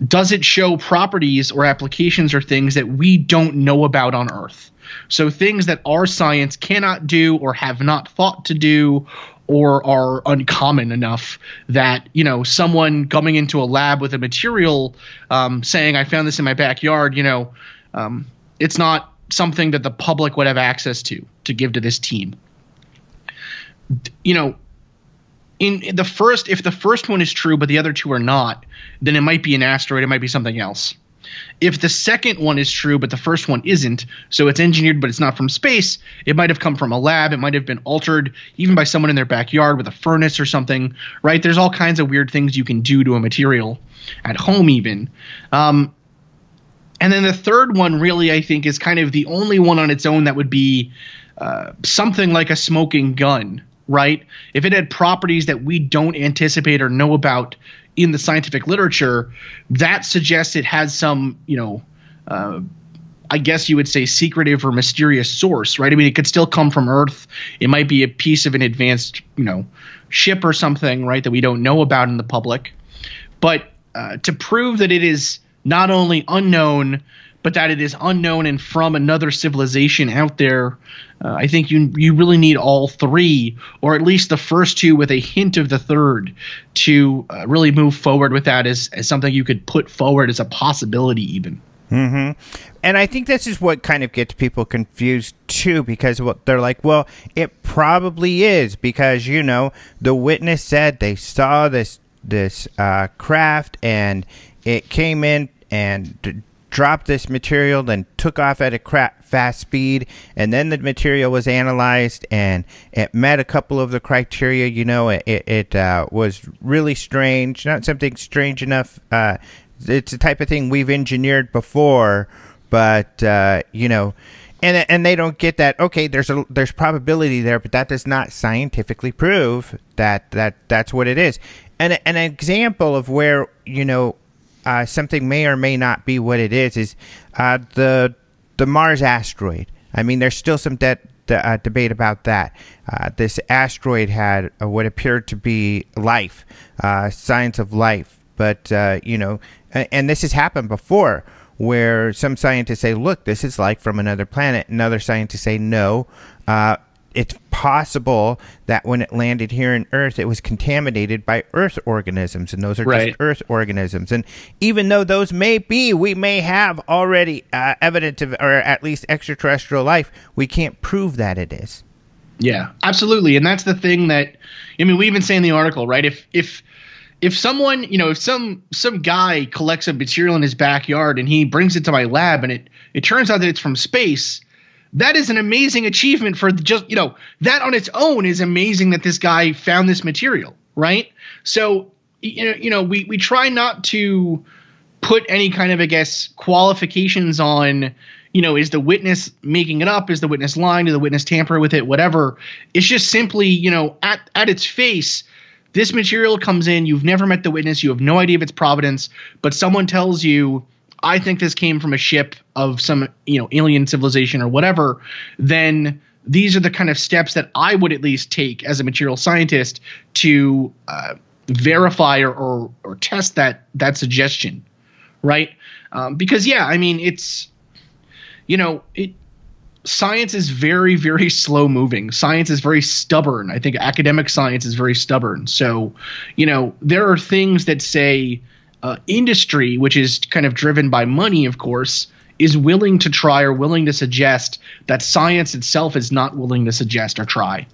does it show properties or applications or things that we don't know about on Earth? So things that our science cannot do or have not thought to do, or are uncommon enough that, someone coming into a lab with a material saying, I found this in my backyard, it's not something that the public would have access to give to this team. If the first one is true but the other two are not, then it might be an asteroid, it might be something else. If the second one is true but the first one isn't, so it's engineered but it's not from space, it might have come from a lab, it might have been altered even by someone in their backyard with a furnace or something, right? There's all kinds of weird things you can do to a material at home even. And then the third one really, I think, is kind of the only one on its own that would be something like a smoking gun, right? If it had properties that we don't anticipate or know about in the scientific literature, that suggests it has some, I guess you would say, secretive or mysterious source, right? I mean, it could still come from Earth. It might be a piece of an advanced, ship or something, right, that we don't know about in the public. But to prove that it is not only unknown, but that it is unknown and from another civilization out there, I think you really need all three, or at least the first two with a hint of the third, to really move forward with that as something you could put forward as a possibility even. Mm-hmm. And I think this is what kind of gets people confused too, because they're like, well, it probably is, because, the witness said they saw this craft and it came in and dropped this material, then took off at a fast speed, and then the material was analyzed and it met a couple of the criteria. It was really strange, not something strange enough. It's the type of thing we've engineered before, but and they don't get that. Okay, there's probability there, but that does not scientifically prove that's what it is. And an example of where something may or may not be what it is the Demars Asteroid. I mean, there's still some debate about that. This asteroid had what appeared to be life, signs of life, but and this has happened before, where some scientists say, look, this is life from another planet, and other scientists say no. it's possible that when it landed here in Earth, it was contaminated by Earth organisms, and those are just Earth organisms. And even though those we may have already evidence of, or at least extraterrestrial life, we can't prove that it is. Yeah, absolutely. And that's the thing that, I mean, we even say in the article, right? If someone, if some guy collects a material in his backyard and he brings it to my lab and it turns out that it's from space, that is an amazing achievement for just, that on its own is amazing that this guy found this material, right? So, we try not to put any kind of, I guess, qualifications on, is the witness making it up? Is the witness lying? Did the witness tamper with it? Whatever. It's just simply, at its face, this material comes in, you've never met the witness, you have no idea of its provenance, but someone tells you, I think this came from a ship of some, alien civilization or whatever, then these are the kind of steps that I would at least take as a material scientist to verify or test that suggestion, right? Because, it's, science is very, very slow moving. Science is very stubborn. I think academic science is very stubborn. So, there are things that say industry, which is kind of driven by money, of course, is willing to try or willing to suggest that science itself is not willing to suggest or try.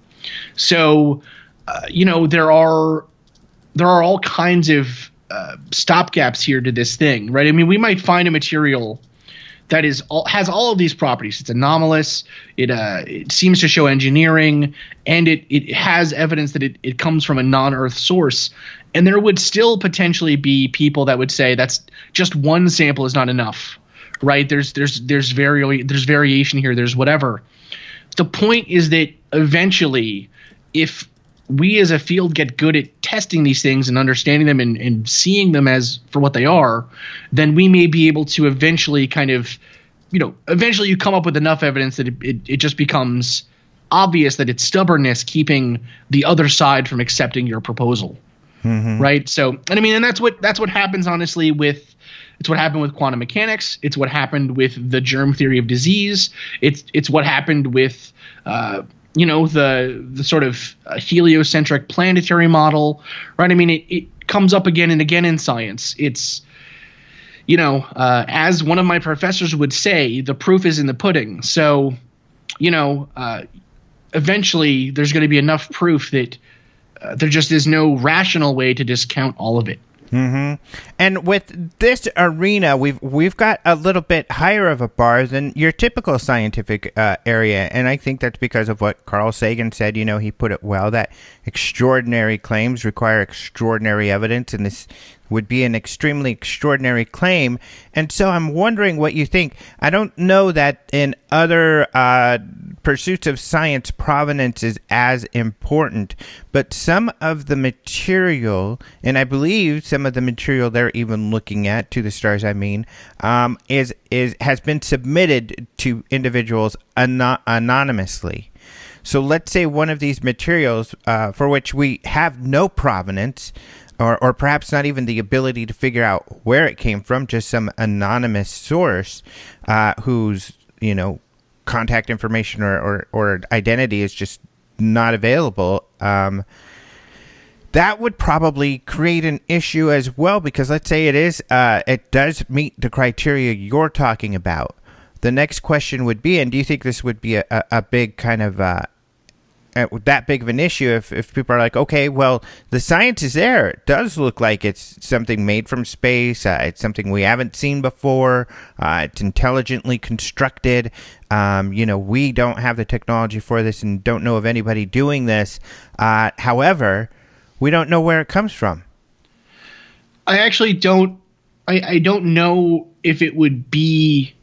So, there are all kinds of stopgaps here to this thing, right? I mean, we might find a material that has all of these properties. It's anomalous. It seems to show engineering, and it has evidence that it comes from a non-Earth source. And there would still potentially be people that would say that's just one sample is not enough, right? There's variation here. There's whatever. The point is that eventually, if we as a field get good at testing these things and understanding them and seeing them as for what they are, then we may be able to eventually kind of, eventually you come up with enough evidence that it just becomes obvious that it's stubbornness keeping the other side from accepting your proposal. Mm-hmm. Right. So, and that's what happens, honestly, it's what happened with quantum mechanics. It's what happened with the germ theory of disease. It's what happened with, the sort of heliocentric planetary model, right? I mean, it comes up again and again in science. It's, as one of my professors would say, the proof is in the pudding. So, eventually there's going to be enough proof that there just is no rational way to discount all of it. Mm-hmm. And with this arena, we've got a little bit higher of a bar than your typical scientific area, and I think that's because of what Carl Sagan said. He put it well, that extraordinary claims require extraordinary evidence, and this would be an extremely extraordinary claim. And so I'm wondering what you think. I don't know that in other pursuits of science, provenance is as important, but some of the material, and I believe some of the material they're even looking at, to the stars I mean, has been submitted to individuals anonymously. So let's say one of these materials for which we have no provenance, or perhaps not even the ability to figure out where it came from, just some anonymous source whose, contact information or identity is just not available, that would probably create an issue as well, because let's say it does meet the criteria you're talking about. The next question would be, and do you think this would be a big kind of that big of an issue if people are like, okay, well, the science is there. It does look like it's something made from space. It's something we haven't seen before. It's intelligently constructed. We don't have the technology for this and don't know of anybody doing this. However, we don't know where it comes from. I actually don't. I don't know if it would be.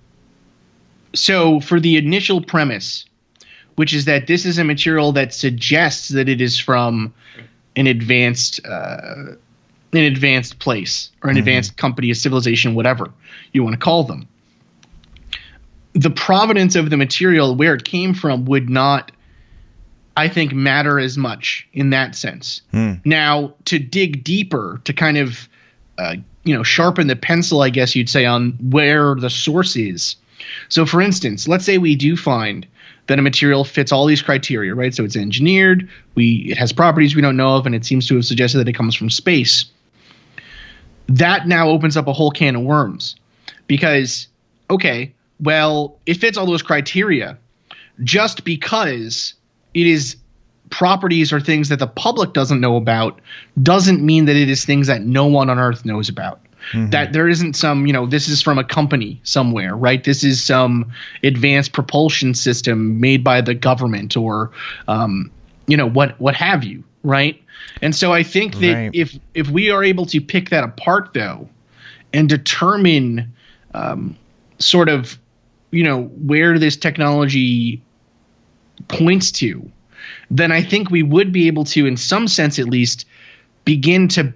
So for the initial premise, which is that this is a material that suggests that it is from an advanced place or an advanced company, a civilization, whatever you want to call them. The provenance of the material, where it came from, would not, I think, matter as much in that sense. Now, to dig deeper, to kind of, sharpen the pencil, I guess you'd say, on where the source is, So, for instance, let's say we do find that a material fits all these criteria, right? So it's engineered, it has properties we don't know of, and it seems to have suggested that it comes from space. That now opens up a whole can of worms because, okay, well, it fits all those criteria. Just because it is properties or things that the public doesn't know about doesn't mean that it is things that no one on Earth knows about. Mm-hmm. That there isn't some, this is from a company somewhere, right? This is some advanced propulsion system made by the government or, what have you, right? And so I think that if we are able to pick that apart, though, and determine sort of, where this technology points to, then I think we would be able to, in some sense at least, begin to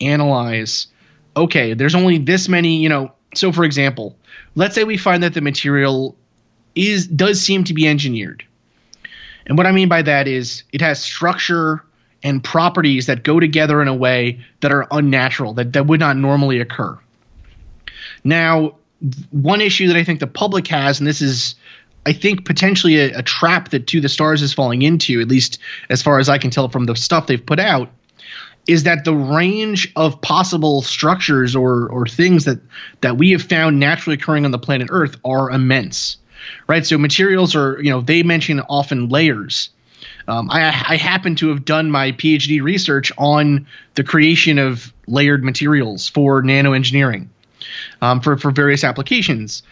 analyze, okay, there's only this many, so for example, let's say we find that the material does seem to be engineered. And what I mean by that is it has structure and properties that go together in a way that are unnatural, that would not normally occur. Now, one issue that I think the public has, and this is, I think, potentially a trap that To the Stars is falling into, at least as far as I can tell from the stuff they've put out, is that the range of possible structures or things that we have found naturally occurring on the planet Earth are immense, right? So materials are, they mention often layers. I happen to have done my Ph.D. research on the creation of layered materials for nanoengineering for various applications.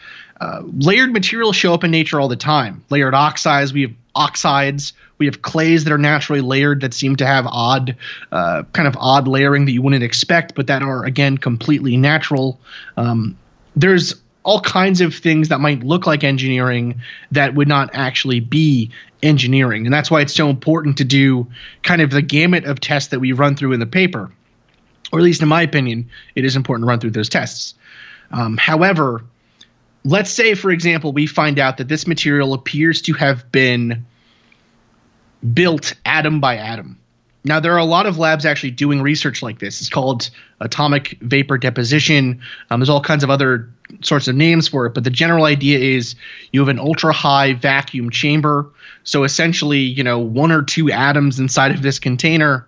Layered materials show up in nature all the time. Layered oxides, we have oxides, we have clays that are naturally layered that seem to have odd layering that you wouldn't expect, but that are, again, completely natural. There's all kinds of things that might look like engineering that would not actually be engineering. And that's why it's so important to do kind of the gamut of tests that we run through in the paper. Or at least in my opinion, it is important to run through those tests. However, let's say, for example, we find out that this material appears to have been built atom by atom. Now, there are a lot of labs actually doing research like this. It's called atomic vapor deposition. There's all kinds of other sorts of names for it, but the general idea is you have an ultra-high vacuum chamber. So essentially, one or two atoms inside of this container.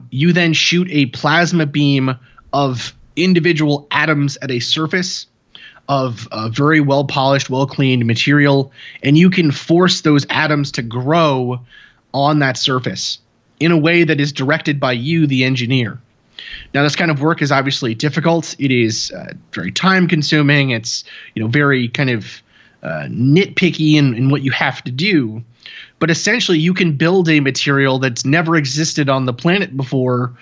You then shoot a plasma beam of individual atoms at a surface of a very well-polished, well-cleaned material, and you can force those atoms to grow on that surface in a way that is directed by you, the engineer. Now, this kind of work is obviously difficult. It is very time-consuming. It's very kind of nitpicky in what you have to do. But essentially, you can build a material that's never existed on the planet before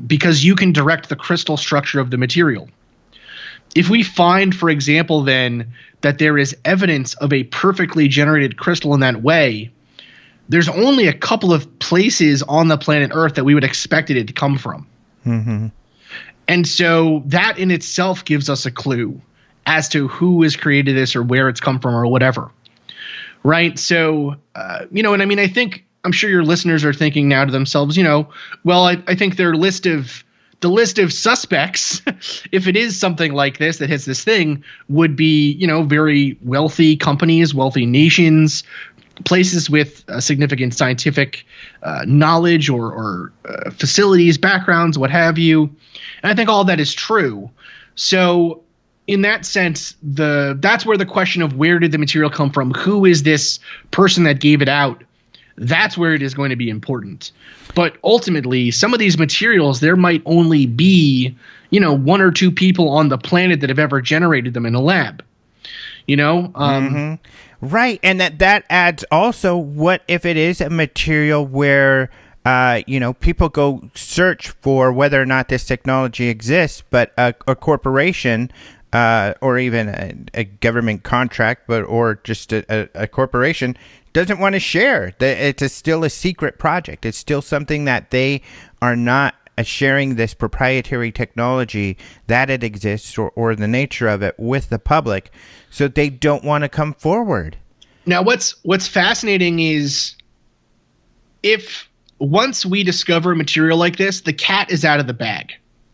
because you can direct the crystal structure of the material. If we find, for example, then, that there is evidence of a perfectly generated crystal in that way, there's only a couple of places on the planet Earth that we would expect it to come from. Mm-hmm. And so that in itself gives us a clue as to who has created this or where it's come from or whatever. Right? So, and I mean, I'm sure your listeners are thinking now to themselves, well, I think the list of suspects, if it is something like this that hits this thing, would be, very wealthy companies, wealthy nations, places with significant scientific knowledge or facilities, backgrounds, what have you. And I think all that is true. So in that sense, that's where the question of where did the material come from, who is this person that gave it out, that's where it is going to be important. But ultimately, some of these materials, there might only be, one or two people on the planet that have ever generated them in a lab. Right, and that adds also, what if it is a material where people go search for whether or not this technology exists, but a corporation or even a government contract, or just a corporation doesn't want to share. It's still a secret project. It's still something that they are not sharing this proprietary technology, that it exists or the nature of it with the public, so they don't want to come forward. Now, what's fascinating is if once we discover a material like this, the cat is out of the bag.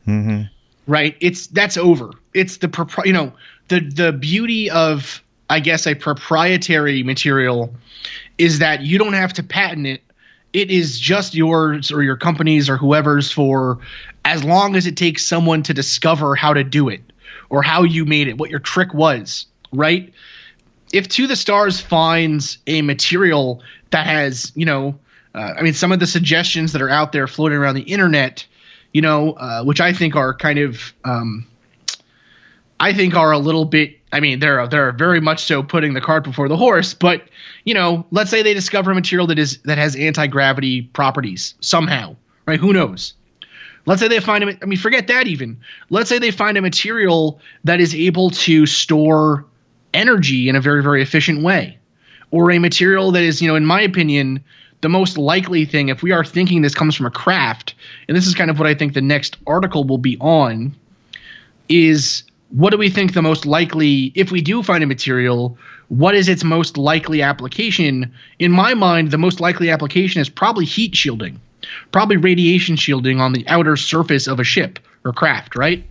Mm-hmm. right? That's over. It's the the beauty of, I guess, a proprietary material is that you don't have to patent it. It is just yours or your company's or whoever's for as long as it takes someone to discover how to do it or how you made it, what your trick was, right? If To the Stars finds a material that has, some of the suggestions that are out there floating around the internet, which I think are kind of, are a little bit, they're very much so putting the cart before the horse, but, let's say they discover a material that has anti-gravity properties somehow, right? Who knows? Let's say they find forget that even. Let's say they find a material that is able to store energy in a very, very efficient way, or a material that is, in my opinion, the most likely thing, if we are thinking this comes from a craft, and this is kind of what I think the next article will be on, is what do we think the most likely, if we do find a material, what is its most likely application? In my mind, the most likely application is probably heat shielding, probably radiation shielding on the outer surface of a ship or craft, right?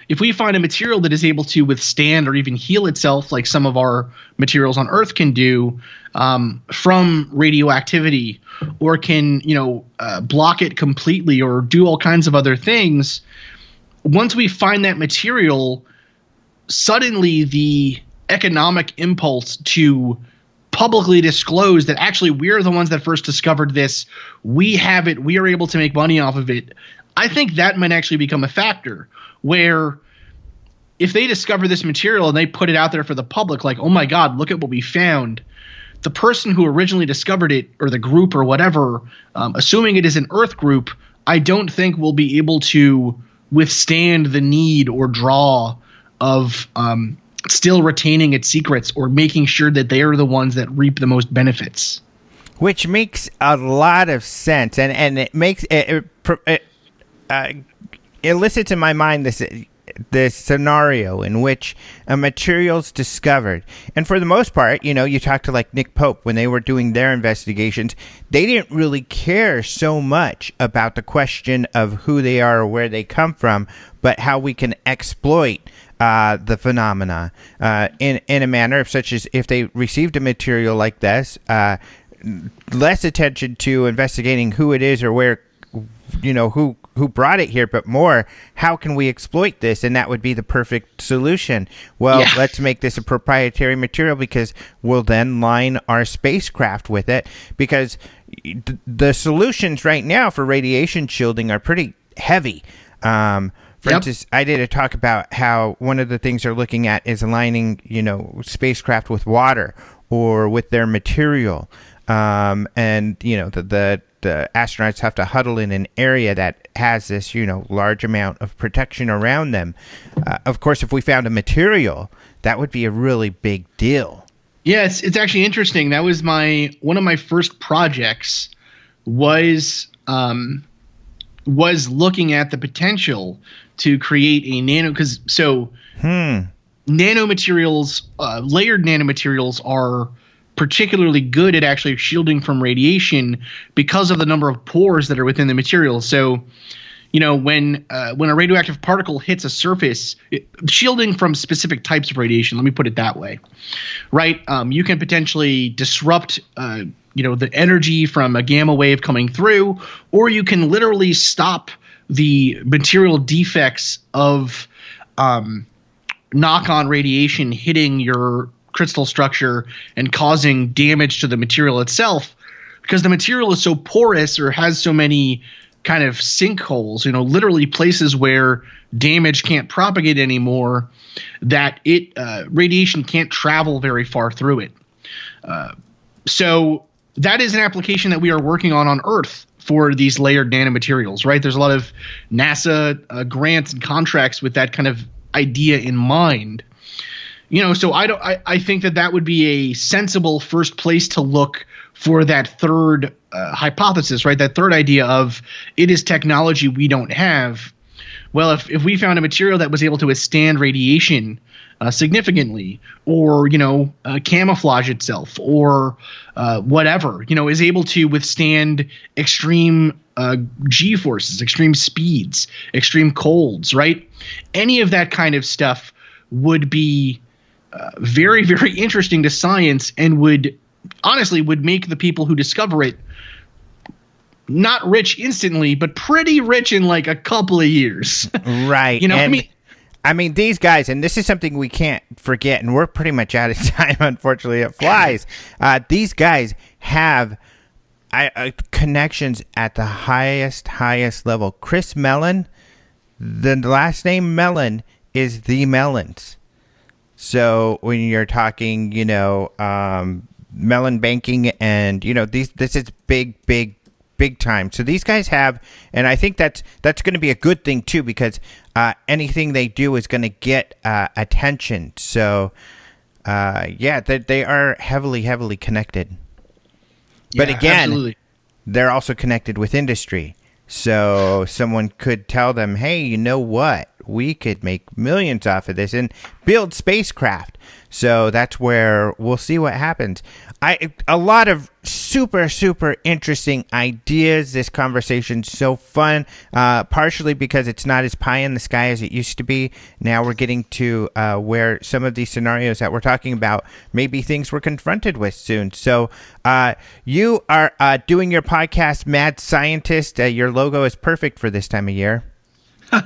If we find a material that is able to withstand or even heal itself, like some of our materials on Earth can do, from radioactivity, or can block it completely, or do all kinds of other things, once we find that material, suddenly the economic impulse to publicly disclose that actually we're the ones that first discovered this, we have it, we are able to make money off of it, I think that might actually become a factor where if they discover this material and they put it out there for the public, like, oh my God, look at what we found, the person who originally discovered it, or the group or whatever, assuming it is an Earth group, I don't think will be able to withstand the need or draw of still retaining its secrets or making sure that they are the ones that reap the most benefits. Which makes a lot of sense, and it makes it elicits in my mind this scenario in which a material's discovered, and for the most part, you talk to like Nick Pope when they were doing their investigations, they didn't really care so much about the question of who they are or where they come from, but how we can exploit the phenomena in a manner such as if they received a material like this, less attention to investigating who it is or where, who brought it here, but more, how can we exploit this? And that would be the perfect solution. Well, let's make this a proprietary material because we'll then line our spacecraft with it, because the solutions right now for radiation shielding are pretty heavy. For instance, I did a talk about how one of the things they're looking at is aligning, spacecraft with water or with their material. And, the astronauts have to huddle in an area that has this, large amount of protection around them. Of course, if we found a material, that would be a really big deal. Yeah, it's actually interesting. That was one of my first projects was looking at the potential to create a nano, because nanomaterials, layered nanomaterials are particularly good at actually shielding from radiation because of the number of pores that are within the material. So, when a radioactive particle hits a surface, shielding from specific types of radiation, let me put it that way, right? You can potentially disrupt, the energy from a gamma wave coming through, or you can literally stop the material defects of knock-on radiation hitting your crystal structure and causing damage to the material itself, because the material is so porous or has so many kind of sinkholes, literally places where damage can't propagate anymore, that radiation can't travel very far through it. So that is an application that we are working on Earth for these layered nanomaterials, right? There's a lot of NASA grants and contracts with that kind of idea in mind. So I think that would be a sensible first place to look for that third hypothesis, right? That third idea of it is technology we don't have. well, if we found a material that was able to withstand radiation significantly, or camouflage itself, or whatever, is able to withstand extreme G forces, extreme speeds, extreme colds, right? Any of that kind of stuff would be very, very interesting to science, and would make the people who discover it not rich instantly, but pretty rich in like a couple of years. Right. I mean, these guys, and this is something we can't forget, and we're pretty much out of time, unfortunately, it flies. These guys have connections at the highest level. Chris Mellon, the last name Mellon is the Mellons. So when you're talking, Mellon banking, and this is big time. So these guys have, and I think that's going to be a good thing too, because anything they do is going to get attention. So they are heavily connected. But again, absolutely, they're also connected with industry. So someone could tell them, hey, you know what? We could make millions off of this and build spacecraft. So that's where we'll see what happens. A lot of super interesting ideas. This conversation's so fun, partially because it's not as pie in the sky as it used to be. Now we're getting to where some of these scenarios that we're talking about may be things we're confronted with soon. So you are doing your podcast, Mad Scientist. Your logo is perfect for this time of year.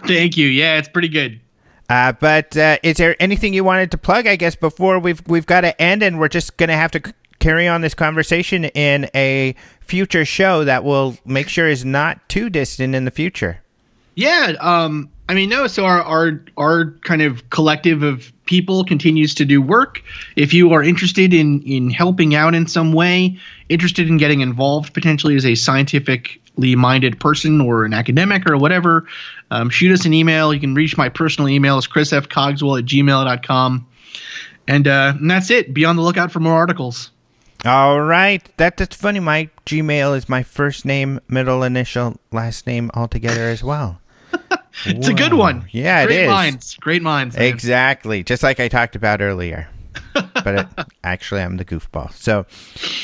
Thank you. Yeah, it's pretty good. But is there anything you wanted to plug, I guess, before we've got to end, and we're just going to have to carry on this conversation in a future show that we'll make sure is not too distant in the future? Yeah. No. So our kind of collective of people continues to do work. If you are interested in helping out in some way, interested in getting involved potentially as a scientifically minded person or an academic or whatever, shoot us an email. You can reach my personal email. It's chrisfcogswell@gmail.com. And that's it. Be on the lookout for more articles. All right. That's funny. My Gmail is my first name, middle initial, last name all together as well. It's a good one. Yeah, it is. Great minds. Man. Exactly. Just like I talked about earlier. But actually, I'm the goofball. So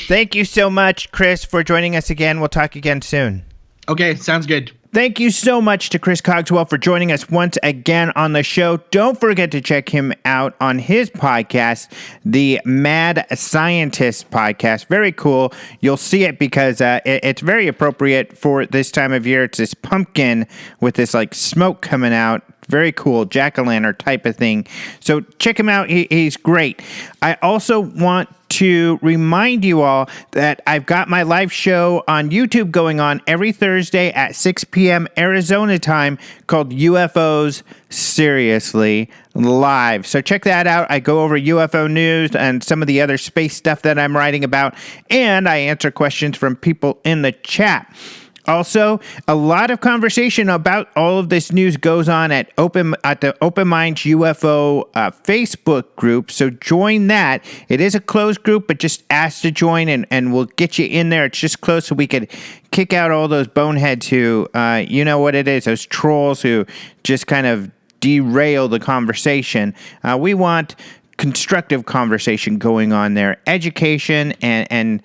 thank you so much, Chris, for joining us again. We'll talk again soon. Okay. Sounds good. Thank you so much to Chris Cogswell for joining us once again on the show. Don't forget to check him out on his podcast, the Mad Scientist podcast. Very cool. You'll see it because it's very appropriate for this time of year. It's this pumpkin with this like smoke coming out. Very cool, jack-o'-lantern type of thing. So check him out. He's great. I also want to remind you all that I've got my live show on YouTube going on every Thursday at 6 p.m. Arizona time called UFOs Seriously Live. So check that out. I go over UFO news and some of the other space stuff that I'm writing about, and I answer questions from people in the chat. Also, a lot of conversation about all of this news goes on at the Open Minds UFO Facebook group, so join that. It is a closed group, but just ask to join, and we'll get you in there. It's just closed so we could kick out all those boneheads who, you know what it is, those trolls who just kind of derail the conversation. We want constructive conversation going on there, education and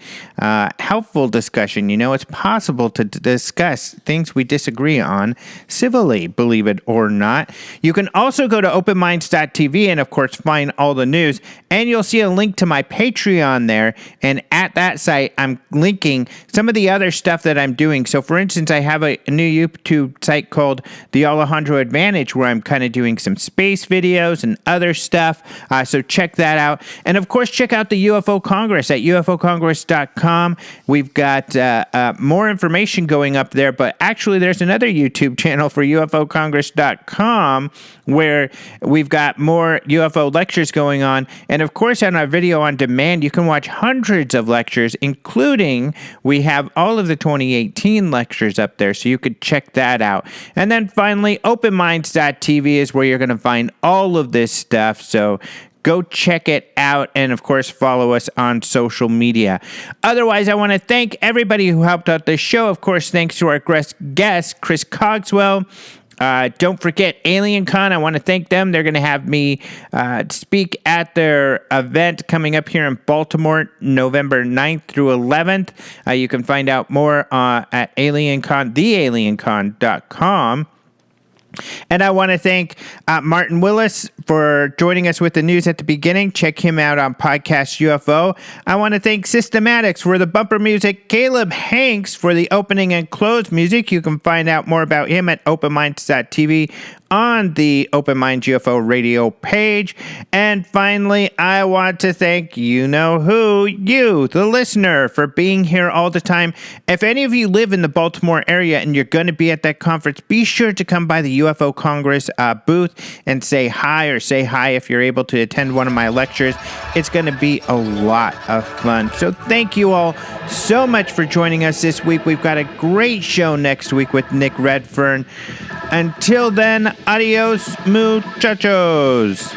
helpful discussion. It's possible to discuss things we disagree on civilly, believe it or not. You can also go to openminds.tv and, of course, find all the news, and you'll see a link to my Patreon there, and at that site, I'm linking some of the other stuff that I'm doing. So, for instance, I have a new YouTube site called The Alejandro Advantage, where I'm kind of doing some space videos and other stuff, so check that out. And of course, check out the UFO Congress at ufocongress.com. We've got more information going up there, but actually there's another YouTube channel for ufocongress.com where we've got more UFO lectures going on. And of course, on our video on demand, you can watch hundreds of lectures, including we have all of the 2018 lectures up there, so you could check that out. And then finally, openminds.tv is where you're going to find all of this stuff. So go check it out, and of course, follow us on social media. Otherwise, I want to thank everybody who helped out this show. Of course, thanks to our guest, Chris Cogswell. Don't forget AlienCon. I want to thank them. They're going to have me speak at their event coming up here in Baltimore, November 9th through 11th. You can find out more at AlienCon, thealiencon.com. And I want to thank Martin Willis for joining us with the news at the beginning. Check him out on Podcast UFO. I want to thank Systematics for the bumper music, Caleb Hanks for the opening and close music. You can find out more about him at openminds.tv on the Open Minds UFO Radio page. And finally, I want to thank you-know-who, you, the listener, for being here all the time. If any of you live in the Baltimore area and you're going to be at that conference, be sure to come by the UFO Congress booth and say hi, or say hi if you're able to attend one of my lectures. It's going to be a lot of fun. So thank you all so much for joining us this week. We've got a great show next week with Nick Redfern. Until then, adios, muchachos.